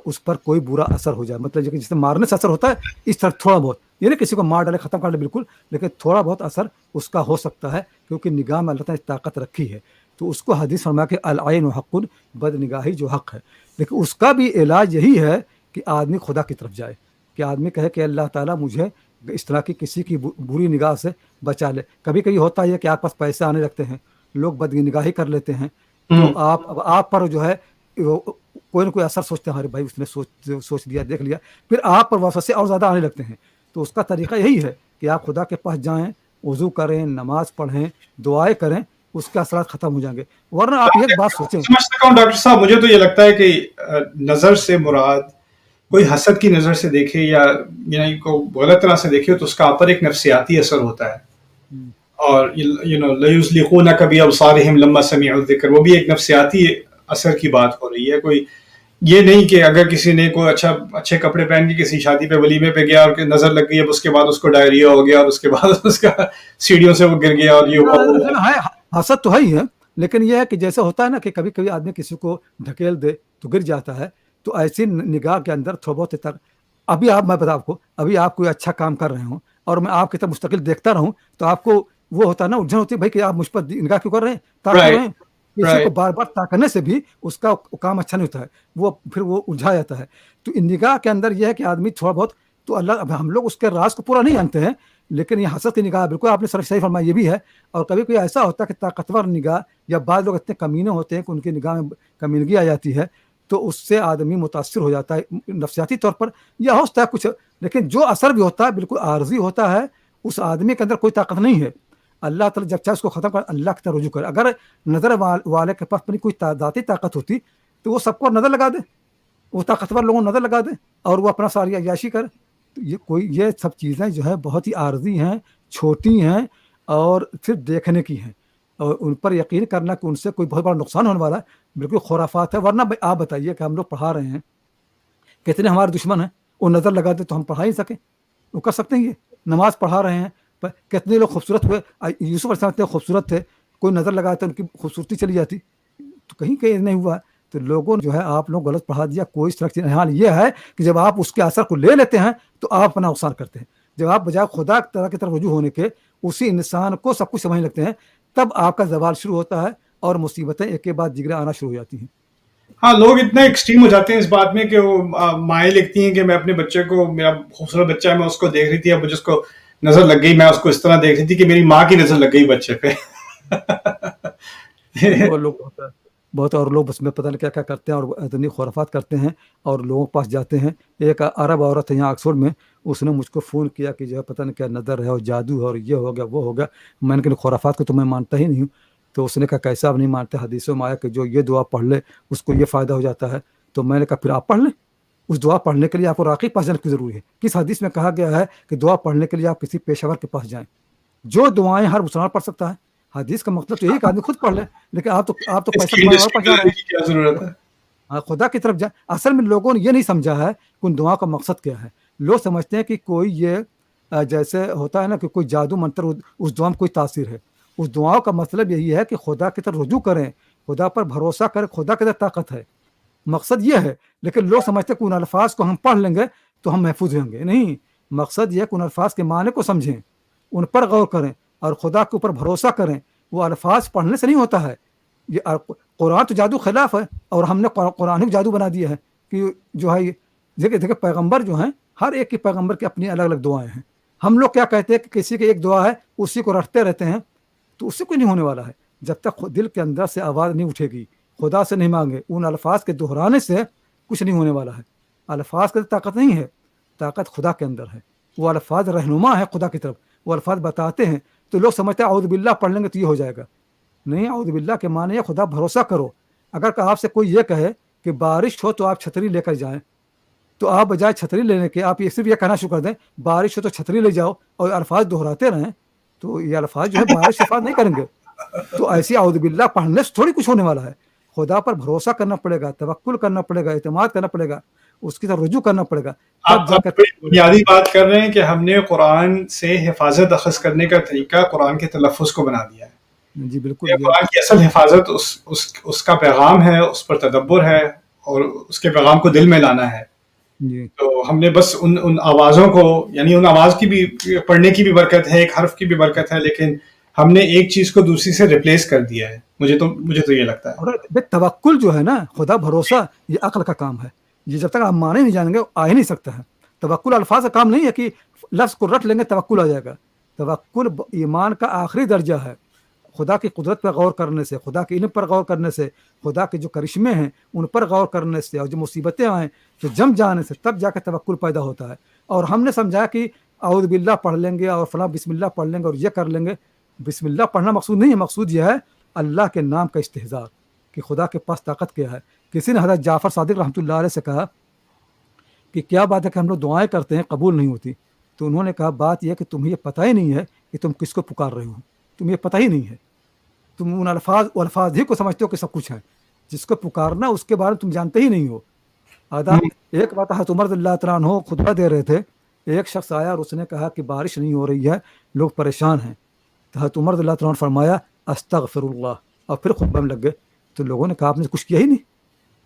اس پر کوئی برا اثر ہو جائے. مطلب جس سے مارنے سے اثر ہوتا ہے، اس طرح تھوڑا بہت، یعنی کسی کو مار ڈالے ختم کر لے بالکل، لیکن تھوڑا بہت اثر اس کا ہو سکتا ہے کیونکہ نگاہ میں اللہ تعالیٰ نے طاقت رکھی ہے. تو اس کو حدیث فرمایا کہ العین حق، بد نگاہی جو حق ہے. لیکن اس کا بھی علاج یہی ہے کہ آدمی خدا کی طرف جائے، کہ آدمی کہے کہ اللہ تعالیٰ مجھے اس طرح کی کسی کی بری نگاہ سے بچا لے۔ کبھی کبھی ہوتا ہے کہ آپ پاس پیسے آنے لگتے ہیں، لوگ بدنگاہی کر لیتے ہیں، تو آپ پر جو ہے کوئی نہ کوئی اثر سوچتے ہیں، ارے بھائی اس نے سوچ لیا، دیکھ لیا، پھر آپ پر وسوسے اور زیادہ آنے لگتے ہیں۔ تو اس کا طریقہ یہی ہے کہ آپ خدا کے پاس جائیں، وضو کریں، نماز پڑھیں، دعائیں کریں، اس کے اثرات ختم ہو جائیں گے۔ ورنہ آپ ایک بات سوچیں، سمجھ سکتا ہوں ڈاکٹر صاحب، مجھے تو یہ لگتا ہے کہ نظر سے مراد کوئی حسد کی نظر سے دیکھے یا یعنی کو غلط طرح سے دیکھے تو اس کا آپ پر ایک نفسیاتی اثر ہوتا ہے، اور لَيُزْلِقُونَكَ بِأَبْصَارِهِمْ لَمَّا سَمِعُوا الذِّكْرَ، وہ بھی ایک نفسیاتی اثر کی بات ہو رہی ہے۔ کوئی یہ نہیں کہ اگر کسی نے کوئی اچھے کپڑے پہن کے کسی شادی پہ ولیمے پہ گیا اور نظر لگ گئی، اب اس کے بعد اس کو ڈائریا ہو گیا اور اس کے بعد اس کا سیڑھیوں سے وہ گر گیا اور یہ ہوا۔ حسد تو ہے ہی ہے، لیکن یہ ہے کہ جیسے ہوتا ہے نا کہ کبھی کبھی آدمی کسی کو ڈھکیل دے تو گر جاتا ہے، تو ایسی نگاہ کے اندر تھوڑا بہت تک ابھی میں بتا آپ کو، ابھی آپ کوئی اچھا کام کر رہے ہوں اور میں آپ کی طرف مستقل دیکھتا رہوں تو آپ کو وہ ہوتا ہے نا، الجھن ہوتی ہے بھائی کہ آپ مجھ پر نگاہ کیوں کر رہے ہیں، تاکہ رہے ہیں۔ کسی کو بار بار تاکنے سے بھی اس کا کام اچھا نہیں ہوتا ہے، وہ پھر وہ الجھا جاتا ہے۔ تو ان نگاہ کے اندر یہ ہے کہ آدمی تھوڑا بہت، تو اللہ، اب ہم لوگ اس کے راز کو پورا نہیں جانتے ہیں، لیکن یہ حسد کی نگاہ بالکل آپ نے صحیح فرمایا، یہ بھی ہے۔ اور کبھی کوئی ایسا ہوتا ہے کہ طاقتور نگاہ، یا بعض لوگ اتنے کمینے ہوتے ہیں کہ ان کی نگاہ میں کمینگی آ جاتی ہے، تو اس سے آدمی متاثر ہو جاتا ہے نفسیاتی طور پر، یا ہوتا ہے کچھ، لیکن جو اثر بھی ہوتا ہے بالکل عارضی ہوتا ہے۔ اس آدمی کے اندر کوئی طاقت نہیں ہے، اللہ تعالیٰ جب چاہے اس کو ختم کر، اللہ کی طرف رجوع کرے۔ اگر نظر والے کے پاس اپنی کوئی ذاتی طاقت ہوتی تو وہ سب کو نظر لگا دے، وہ طاقتور لوگوں کو نظر لگا دے اور وہ اپنا ساری عیاشی کرے۔ تو یہ سب چیزیں جو ہے بہت ہی عارضی ہیں، چھوٹی ہیں، اور پھر دیکھنے کی ہیں، اور ان پر یقین کرنا کہ ان سے کوئی بہت بڑا نقصان ہونے والا ہے، بالکل خرافات ہے۔ ورنہ آپ بتائیے کہ ہم لوگ پڑھا رہے ہیں، کتنے ہمارے دشمن ہیں، وہ نظر لگا دے تو ہم پڑھا ہی سکیں، وہ کر سکتے ہیں۔ یہ نماز پڑھا رہے ہیں، کتنے لوگ خوبصورت ہوئے، یوسف علیہ السلام اتنے خوبصورت تھے، کوئی نظر لگایا تو ان کی خوبصورتی چلی جاتی، تو کہیں نہیں ہوا۔ تو لوگوں جو ہے آپ لوگ غلط پڑھا دیا، کوئی سرکت۔ حال یہ ہے کہ جب آپ اس کے اثر کو لے لیتے ہیں تو آپ اپنا نقصان کرتے ہیں۔ جب آپ بجائے خدا تعالیٰ کی طرف رجوع ہونے کے اسی انسان کو سب کچھ سمجھنے لگتے ہیں، تب آپ کا زوال شروع ہوتا ہے اور مصیبتیں ایک کے بعد دیگرے آنا شروع ہو جاتی ہیں۔ ہاں، لوگ اتنا ایکسٹریم ہو جاتے ہیں اس بات میں کہ وہ مائیں لکھتی ہیں کہ میں اپنے بچے کو، میرا خوبصورت بچہ ہے، میں اس کو دیکھ رہی تھی، اب مجھے اس کو نظر لگ گئی، میں اس کو اس طرح دیکھ رہی تھی کہ میری ماں کی نظر لگ گئی بچے پہ۔ وہ لوگ بہت اور لوگ بس میں پتہ نہیں کیا کیا کرتے ہیں اور اتنی خرافات کرتے ہیں اور لوگوں کے پاس جاتے ہیں۔ ایک عرب عورت ہے یہاں آکسفورڈ میں، اس نے مجھ کو فون کیا کہ جو ہے پتہ نہیں کیا نظر ہے اور جادو ہے اور یہ ہو گیا وہ ہو گیا۔ میں نے کہا خرافات کو تو میں مانتا ہی نہیں ہوں۔ تو اس نے کہا کیسا آپ نہیں مانتے، حدیثوں میں آیا کہ جو یہ دعا پڑھ لے اس کو یہ فائدہ ہو جاتا ہے۔ تو میں نے کہا پھر آپ پڑھ لیں، اس دعا پڑھنے کے لیے آپ کو راقی پاس جانے کی ضروری ہے؟ کس حدیث میں کہا گیا ہے کہ دعا پڑھنے کے لیے آپ کسی پیشہ ور کے پاس جائیں؟ جو دعائیں ہر مسلمان پڑھ سکتا ہے۔ حدیث کا مطلب تو یہی کہ آدمی خود پڑھ لے، لیکن آپ تو پیسہ کمانے اور پاس جا رہے ہیں۔ کیا ضرورت ہے؟ ہاں، خدا کی طرف جائیں۔ اصل میں لوگوں نے یہ نہیں سمجھا ہے کہ ان دعا کا مقصد کیا ہے۔ لوگ سمجھتے ہیں کہ کوئی یہ جیسے ہوتا ہے نا کہ کوئی جادو منتر، اس دعا میں کوئی تاثیر ہے۔ اس دعا کا مطلب یہی ہے کہ خدا کی طرف رجوع کریں، خدا پر بھروسہ کریں، خدا کی طرف طاقت ہے، مقصد یہ ہے۔ لیکن لوگ سمجھتے ہیں کہ ان الفاظ کو ہم پڑھ لیں گے تو ہم محفوظ ہوں گے۔ نہیں، مقصد یہ ہے کہ ان الفاظ کے معنی کو سمجھیں، ان پر غور کریں اور خدا کے اوپر بھروسہ کریں۔ وہ الفاظ پڑھنے سے نہیں ہوتا ہے۔ یہ قرآن تو جادو خلاف ہے، اور ہم نے قرآن کو جادو بنا دیا ہے کہ جو ہے دیکھیں پیغمبر جو ہیں، ہر ایک کی پیغمبر کی اپنی الگ الگ دعائیں ہیں۔ ہم لوگ کیا کہتے ہیں کہ کسی کی ایک دعا ہے اسی کو رٹتے رہتے ہیں، تو اس سے کوئی نہیں ہونے والا ہے۔ جب تک دل کے اندر سے آواز نہیں اٹھے گی، خدا سے نہیں مانگے، ان الفاظ کے دہرانے سے کچھ نہیں ہونے والا ہے۔ الفاظ کی طاقت نہیں ہے، طاقت خدا کے اندر ہے۔ وہ الفاظ رہنما ہے خدا کی طرف، وہ الفاظ بتاتے ہیں۔ تو لوگ سمجھتے ہیں اعوذ باللہ پڑھ لیں گے تو یہ ہو جائے گا۔ نہیں، اعوذ باللہ کے معنی ہے خدا بھروسہ کرو۔ اگر آپ سے کوئی یہ کہے کہ بارش ہو تو آپ چھتری لے کر جائیں، تو آپ بجائے چھتری لینے کے آپ صرف یہ کہنا شروع کر دیں بارش ہو تو چھتری لے جاؤ، اور الفاظ دہراتے رہیں، تو یہ الفاظ جو ہے بارش سے نہیں کریں گے۔ تو ایسی اعوذ باللہ پڑھنے سے تھوڑی کچھ ہونے والا ہے۔ خدا پر بھروسہ کرنا پڑے گا، توکل کرنا پڑے گا، اعتماد کرنا پڑے گا، اس کی طرف رجوع کرنا پڑے گا۔ آپ بنیادی بات کر رہے ہیں کہ ہم نے قرآن سے حفاظت اخذ کرنے کا طریقہ قرآن کے تلفظ کو بنا دیا ہے۔ جی بالکل، قرآن کی اصل حفاظت اس کا پیغام ہے، اس پر تدبر ہے، اور اس کے پیغام کو دل میں لانا ہے۔ جی، تو ہم نے بس ان آوازوں کو، یعنی ان آواز کی بھی پڑھنے کی بھی برکت ہے، ایک حرف کی بھی برکت ہے، لیکن ہم نے ایک چیز کو دوسری سے ریپلیس کر دیا ہے۔ مجھے تو یہ لگتا ہے۔ اور توکل جو ہے نا، خدا بھروسہ، یہ عقل کا کام ہے۔ یہ جب تک آپ مانے نہیں جانیں گے آ ہی نہیں سکتا ہے. توکل الفاظ کا کام نہیں ہے کہ لفظ کو رٹ لیں گے توکل آ جائے گا. توکل ایمان کا آخری درجہ ہے. خدا کی قدرت پر غور کرنے سے، خدا کے علم پر غور کرنے سے، خدا کے جو کرشمے ہیں ان پر غور کرنے سے، اور جو مصیبتیں آئیں تو جم جانے سے، تب جا کے توکل پیدا ہوتا ہے. اور ہم نے سمجھا کہ اعوذ باللہ پڑھ لیں گے اور فلاں بسم اللہ پڑھ لیں گے اور یہ کر لیں گے. بسم اللہ پڑھنا مقصود نہیں ہے، مقصود یہ ہے اللہ کے نام کا استحضار کہ خدا کے پاس طاقت کیا ہے. کسی نے حضرت جعفر صادق رحمۃ اللہ علیہ سے کہا کہ کیا بات ہے کہ ہم لوگ دعائیں کرتے ہیں قبول نہیں ہوتی. تو انہوں نے کہا بات یہ ہے کہ تمہیں یہ پتہ ہی نہیں ہے کہ تم کس کو پکار رہے ہو. تمہیں یہ پتہ ہی نہیں ہے. تم ان الفاظ ہی کو سمجھتے ہو کہ سب کچھ ہے. جس کو پکارنا اس کے بارے میں تم جانتے ہی نہیں ہو. ایک بات حضرت عمر رضی اللہ تعالیٰ عنہ خطبہ دے رہے تھے. ایک شخص آیا اور اس نے کہا کہ بارش نہیں ہو رہی ہے، لوگ پریشان ہیں. تو حضرت عمر رضی اللہ تعالیٰ عنہ نے فرمایا استغفر اللہ، اور پھر خطبہ میں لگ گئے. تو لوگوں نے کہا آپ نے کچھ کیا ہی نہیں.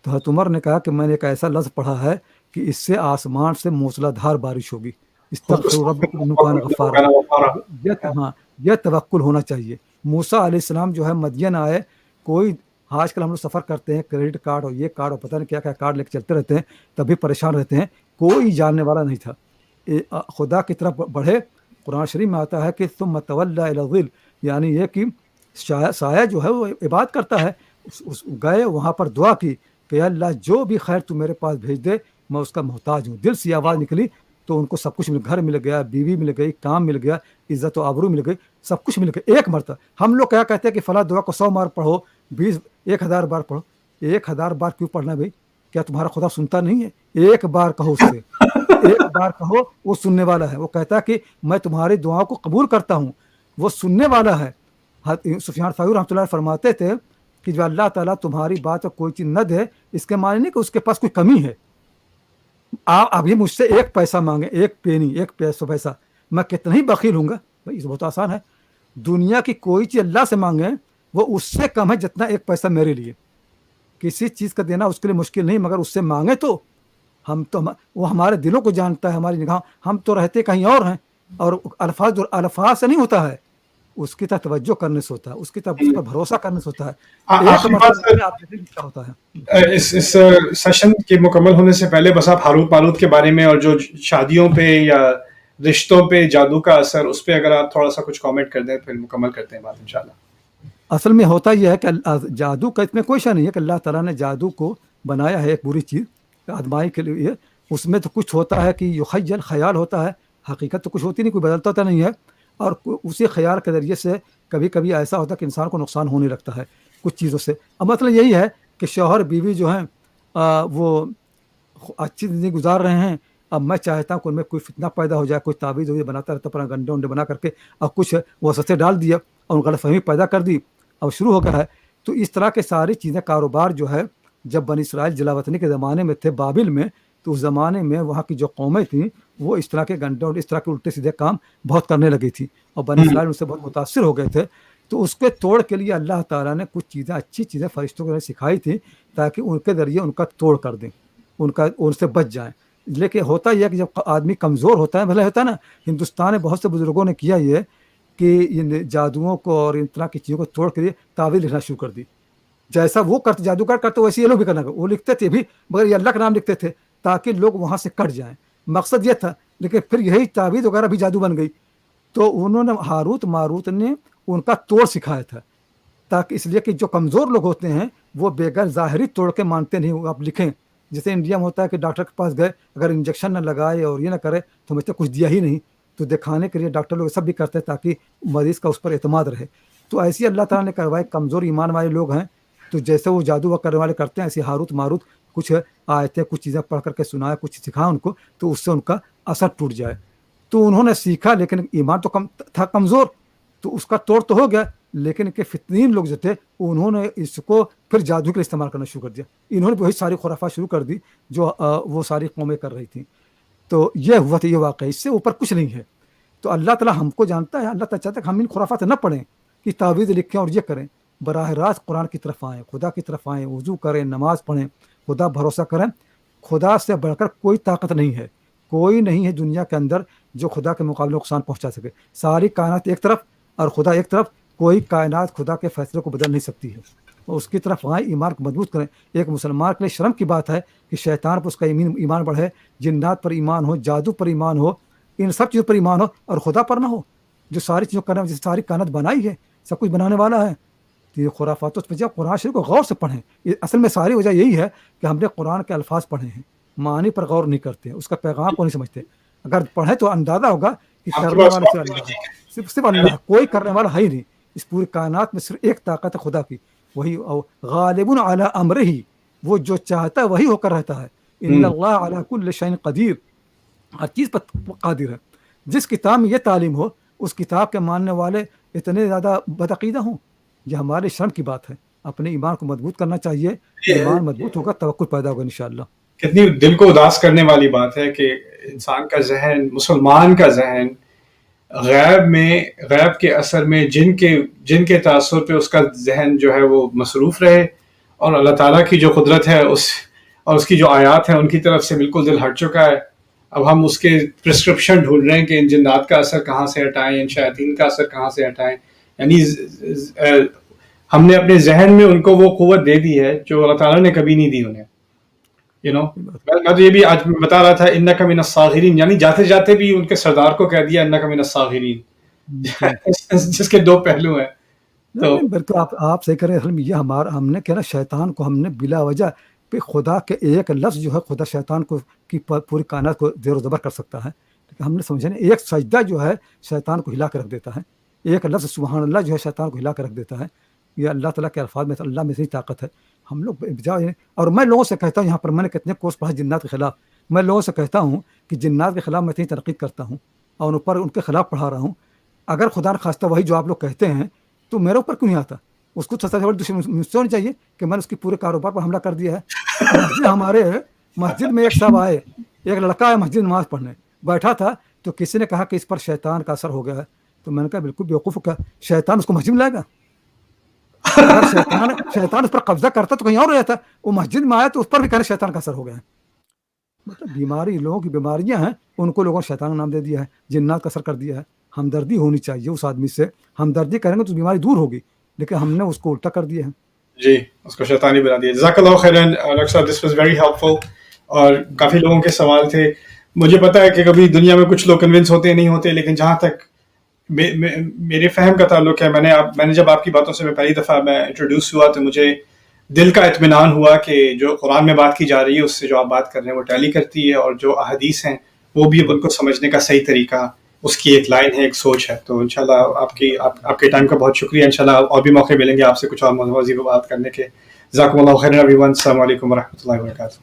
تو حضرت عمر نے کہا کہ میں نے ایک ایسا لفظ پڑھا ہے کہ اس سے آسمان سے موسلا دھار بارش ہوگی. استغفر ربکم انہ کان غفارا. ہاں، یہ توکل ہونا چاہیے. موسیٰ علیہ السلام جو ہے مدین آئے. کوئی آج کل ہم لوگ سفر کرتے ہیں کریڈٹ کارڈ اور یہ کارڈ اور پتہ نہیں کیا کیا کارڈ لے کے چلتے رہتے ہیں، تب بھی پریشان رہتے ہیں. کوئی جاننے والا نہیں تھا. خدا کی طرف بڑھے. قرآن شریف میں آتا ہے کہ ثم تولی الی الظل، یعنی یہ کہ سایہ جو ہے وہ عبادت کرتا ہے. گئے وہاں پر دعا کی کہ اللہ جو بھی خیر تو میرے پاس بھیج دے میں اس کا محتاج ہوں. دل سے آواز نکلی تو ان کو سب کچھ مل، گھر مل گیا، بیوی مل گئی، کام مل گیا، عزت و آبرو مل گئی، سب کچھ مل گیا ایک مرتبہ. ہم لوگ کیا کہتے ہیں کہ فلاں دعا کو 100 بار پڑھو، 1000 بار پڑھو. 1000 بار کیوں پڑھنا بھائی؟ کیا تمہارا خدا سنتا نہیں ہے؟ ایک بار کہو اس سے، ایک بار کہو، وہ سننے والا ہے. وہ کہتا ہے کہ میں تمہاری دعاؤں کو قبول کرتا ہوں، وہ سننے والا ہے. سفیان ثوری رحمۃ اللہ فرماتے تھے کہ جو اللہ تعالیٰ تمہاری بات پر کوئی چیز نہ دے اس کے معنی نہیں کہ اس کے پاس کوئی کمی ہے. آپ ابھی مجھ سے 1 پیسہ مانگے، 1 پینی، 1 پیسہ، میں کتنا ہی بخیل ہوں گا. بھائی یہ بہت آسان ہے. دنیا کی کوئی چیز اللہ سے مانگے وہ اس سے کم ہے جتنا 1 پیسہ میرے لیے. کسی چیز کا دینا اس کے لیے مشکل نہیں، مگر اس سے مانگے تو وہ ہمارے دلوں کو جانتا ہے، ہماری نگاہ. ہم تو رہتے کہیں اور ہیں. اور الفاظ سے نہیں ہوتا ہے، اس کی طرف توجہ کرنے سے ہوتا ہے، اس کی طرف اس پر بھروسہ کرنے سے ہوتا ہے. ایک مسئلہ میں آپ کیا ہوتا ہے. اس سیشن کے مکمل ہونے سے پہلے بس آپ ہاروت ماروت کے بارے میں اور جو شادیوں پہ یا رشتوں پہ جادو کا اثر، اس پہ اگر آپ تھوڑا سا کچھ کامنٹ کر دیں پھر مکمل کرتے ہیں بات انشاءاللہ. اصل میں ہوتا یہ ہے کہ جادو کا اس میں کوئی شک نہیں ہے کہ اللہ تعالیٰ نے جادو کو بنایا ہے ایک بری چیز آدمائی کے لیے. اس میں تو کچھ ہوتا ہے کہ یخیل، خیال ہوتا ہے، حقیقت تو کچھ ہوتی نہیں، کوئی بدلتا ہوتا نہیں ہے. اور اسی خیال کے ذریعے سے کبھی کبھی ایسا ہوتا ہے کہ انسان کو نقصان ہونے لگتا ہے کچھ چیزوں سے. اب مطلب یہی ہے کہ شوہر بیوی جو ہیں وہ اچھی زندگی گزار رہے ہیں. اب میں چاہتا ہوں کہ ان میں کوئی فتنہ پیدا ہو جائے، کوئی تعویذ بناتا رہتا اپنا گنڈے ونڈے بنا کر کے، اور کچھ وہ سچے ڈال دیا اور غلط فہمی پیدا کر دی، اب شروع ہو گیا ہے. تو اس طرح کے ساری چیزیں، کاروبار جو ہے، جب بنی اسرائیل جلاوطنی کے زمانے میں تھے بابل میں، تو اس زمانے میں وہاں کی جو قومیں تھیں وہ اس طرح کے گنڈے اور اس طرح کے الٹے سیدھے کام بہت کرنے لگی تھی، اور بنی اسرائیل ان سے بہت متاثر ہو گئے تھے. تو اس کے توڑ کے لیے اللہ تعالیٰ نے کچھ چیزیں، اچھی چیزیں فرشتوں کو سکھائی تھیں تاکہ ان کے ذریعے ان کا توڑ کر دیں، ان سے بچ جائیں. لیکن ہوتا یہ ہے کہ جب آدمی کمزور ہوتا ہے، بھلے ہوتا ہے نا، ہندوستان میں بہت سے بزرگوں نے کیا یہ کہ ان جادوؤں کو اور ان طرح کی چیزوں کو توڑ کے لیے تعویذ لکھنا شروع کر دی. جیسا وہ کرتے جادوگر کرتے ویسے یہ لوگ بھی کرنا. وہ لکھتے تھے بھی مگر یہ اللہ کا نام لکھتے تھے تاکہ لوگ وہاں سے کٹ جائیں، مقصد یہ تھا. لیکن پھر یہی تعویذ وغیرہ بھی جادو بن گئی. تو انہوں نے ہاروت ماروت نے ان کا توڑ سکھایا تھا، تاکہ اس لیے کہ جو کمزور لوگ ہوتے ہیں وہ بغیر ظاہری توڑ کے مانتے نہیں. آپ لکھیں جیسے انڈیا میں ہوتا ہے کہ ڈاکٹر کے پاس گئے، اگر انجیکشن نہ لگائے اور یہ نہ کرے تو مجھے کچھ دیا ہی نہیں، تو دکھانے کے لیے ڈاکٹر لوگ سب بھی کرتے ہیں تاکہ مریض کا اس پر اعتماد رہے. تو ایسی اللہ تعالیٰ نے کروائے. کمزور ایمان والے لوگ ہیں تو جیسے وہ جادو کرنے والے کرتے ہیں، ایسے ہاروت ماروت کچھ آیتیں، کچھ چیزیں پڑھ کر کے سنایا، کچھ سکھایا ان کو، تو اس سے ان کا اثر ٹوٹ جائے. تو انہوں نے سیکھا، لیکن ایمان تو تھا کمزور، تو اس کا توڑ تو ہو گیا. لیکن ان کے فتنین لوگ جو تھے انہوں نے اس کو پھر جادو کے لیے استعمال کرنا شروع کر دیا. انہوں نے وہی ساری خرافات شروع کر دی جو وہ ساری قومیں کر رہی تھیں. تو یہ ہوا تھا، یہ واقعہ، اس سے اوپر کچھ نہیں ہے. تو اللہ تعالیٰ ہم کو جانتا ہے. اللہ تعالیٰ چاہتا ہے کہ ہم ان خرافات نہ پڑھیں کہ تعویذ لکھیں اور یہ کریں. براہ راست قرآن کی طرف آئیں، خدا کی طرف آئیں، وضو کریں، نماز پڑھیں، خدا بھروسہ کریں. خدا سے بڑھ کر کوئی طاقت نہیں ہے، کوئی نہیں ہے دنیا کے اندر جو خدا کے مقابلے نقصان پہنچا سکے. ساری کائنات ایک طرف اور خدا ایک طرف، کوئی کائنات خدا کے فیصلے کو بدل نہیں سکتی ہے. اور اس کی طرف آئیں، ایمان کو مضبوط کریں. ایک مسلمان کے لیے شرم کی بات ہے کہ شیطان پر اس کا ایمان بڑھے، جنات پر ایمان ہو، جادو پر ایمان ہو، ان سب چیزوں پر ایمان ہو، اور خدا پر نہ ہو جو ساری چیزوں کرنے جس ساری کائنات بنائی ہے، سب کچھ بنانے والا ہے. تو یہ خرافات اس پہ قرآن شریف کو غور سے پڑھیں. یہ اصل میں ساری وجہ یہی ہے کہ ہم نے قرآن کے الفاظ پڑھے ہیں، معنی پر غور نہیں کرتے، اس کا پیغام کو نہیں سمجھتے. اگر پڑھیں تو اندازہ ہوگا کہ آپ کی کرنے بات والا صرف اللہ ہے، صرف اللہ ہے، کوئی کرنے والا ہے ہی نہیں. اس پوری کائنات میں صرف ایک طاقت ہے خدا کی، وہی غالب علی امرہ، وہ جو چاہتا ہے وہی ہو کر رہتا ہے. ان اللہ علی کل شیء قدیر، ہر چیز پر قادر ہے. جس کتاب میں یہ تعلیم ہو اس کتاب کے ماننے والے اتنے زیادہ بدعقیدہ ہوں. یہ ہمارے شرم کی بات ہے. اپنے ایمان کو مضبوط کرنا چاہیے، ایمان مضبوط ہوگا توکل پیدا ہوگا انشاءاللہ. کتنی دل کو اداس کرنے والی بات ہے کہ انسان کا ذہن، مسلمان کا ذہن غیب کے اثر میں جن کے تاثر پہ اس کا ذہن جو ہے وہ مصروف رہے، اور اللہ تعالیٰ کی جو قدرت ہے اس کی جو آیات ہیں ان کی طرف سے بالکل دل ہٹ چکا ہے. اب ہم اس کے پرسکرپشن ڈھونڈ رہے ہیں کہ ان جنات کا اثر کہاں سے ہٹائیں، ان شیاطین کا اثر کہاں سے ہٹائیں. یعنی ہم نے اپنے ذہن میں ان کو وہ قوت دے دی ہے جو اللہ تعالیٰ نے کبھی نہیں دی انہیں. میں تو یہ بھی آج بتا رہا تھا انک من الصاغرین، یعنی جاتے جاتے بھی ان کے سردار کو کہہ دیا انک من الصاغرین، جس کے دو پہلو ہیں. تو بلکہ آپ صحیح کریں. یہ ہم نے کیا نا، شیطان کو ہم نے بلا وجہ پہ خدا کے ایک لفظ جو ہے، خدا شیطان کو کی پوری کائنات کو زیر و زبر کر سکتا ہے. لیکن ہم نے سمجھا نہیں، ایک سجدہ جو ہے شیطان کو ہلا کے رکھ دیتا ہے. ایک لفظ سبحان اللہ جو ہے شیطان کو ہلا کے رکھ دیتا ہے. یہ اللہ تعالیٰ کے الفاظ میں اللہ میں سے طاقت ہے. ہم لوگ اور میں لوگوں سے کہتا ہوں، یہاں پر میں نے کتنے کورس پڑھا جنات کے خلاف، میں لوگوں سے کہتا ہوں کہ جنات کے خلاف میں اتنی تنقید کرتا ہوں اور ان کے خلاف پڑھا رہا ہوں. اگر خدا نخواستہ وہی جو آپ لوگ کہتے ہیں تو میرے اوپر کیوں نہیں آتا؟ اس کو سب سے بڑی دشمنی مجھ سے ہونی چاہیے کہ میں نے اس کی پورے کاروبار پر حملہ کر دیا ہے. ہمارے مسجد میں ایک صاحب آئے، ایک لڑکا آیا مسجد نماز پڑھنے بیٹھا تھا، تو کسی نے کہا کہ اس پر شیطان کا اثر ہو گیا ہے. تو میں نے کہا بالکل بیوقوف کا، شیطان اس کو مسجد میں لائے گا؟ اگر شیطان اس پر قبضہ کرتا تو کہیں اور رہتا. وہ مسجد میں آیا تو اس پر بھی کہنا شیطان کا اثر ہو گیا ہے. مطلب بیماری، لوگوں کی بیماریاں ہیں، ان کو لوگوں نے شیطان کا نام دے دیا ہے، جنات کا اثر کر دیا ہے. ہمدردی ہونی چاہیے اس آدمی سے، ہمدردی کریں گے تو بیماری دور ہوگی، لیکن ہم نے اس کو الٹا کر دیا ہے. جی، اس کو شیطانی بنا دیا. جزاک اللہ خیرن ڈاکٹر صاحب، دس واز ویری ہیلپ فل. اور کافی لوگوں کے سوال تھے. مجھے پتا ہے کہ کبھی دنیا میں کچھ لوگ کنونس ہوتے نہیں ہوتے، لیکن جہاں تک میرے فہم کا تعلق ہے، میں نے جب آپ کی باتوں سے میں پہلی دفعہ میں انٹروڈیوس ہوا تو مجھے دل کا اطمینان ہوا کہ جو قرآن میں بات کی جا رہی ہے اس سے جو آپ بات کر رہے ہیں وہ ٹیلی کرتی ہے، اور جو احادیث ہیں وہ بھی ان کو سمجھنے کا صحیح طریقہ، اس کی ایک لائن ہے، ایک سوچ ہے. تو انشاءاللہ آپ کے ٹائم کا بہت شکریہ. انشاءاللہ اور بھی موقع ملیں گے آپ سے کچھ اور موضوع پہ بات کرنے کے. جزاکم اللہ خیرا ایوری ون. السلام علیکم ورحمۃ اللہ وبرکاتہ.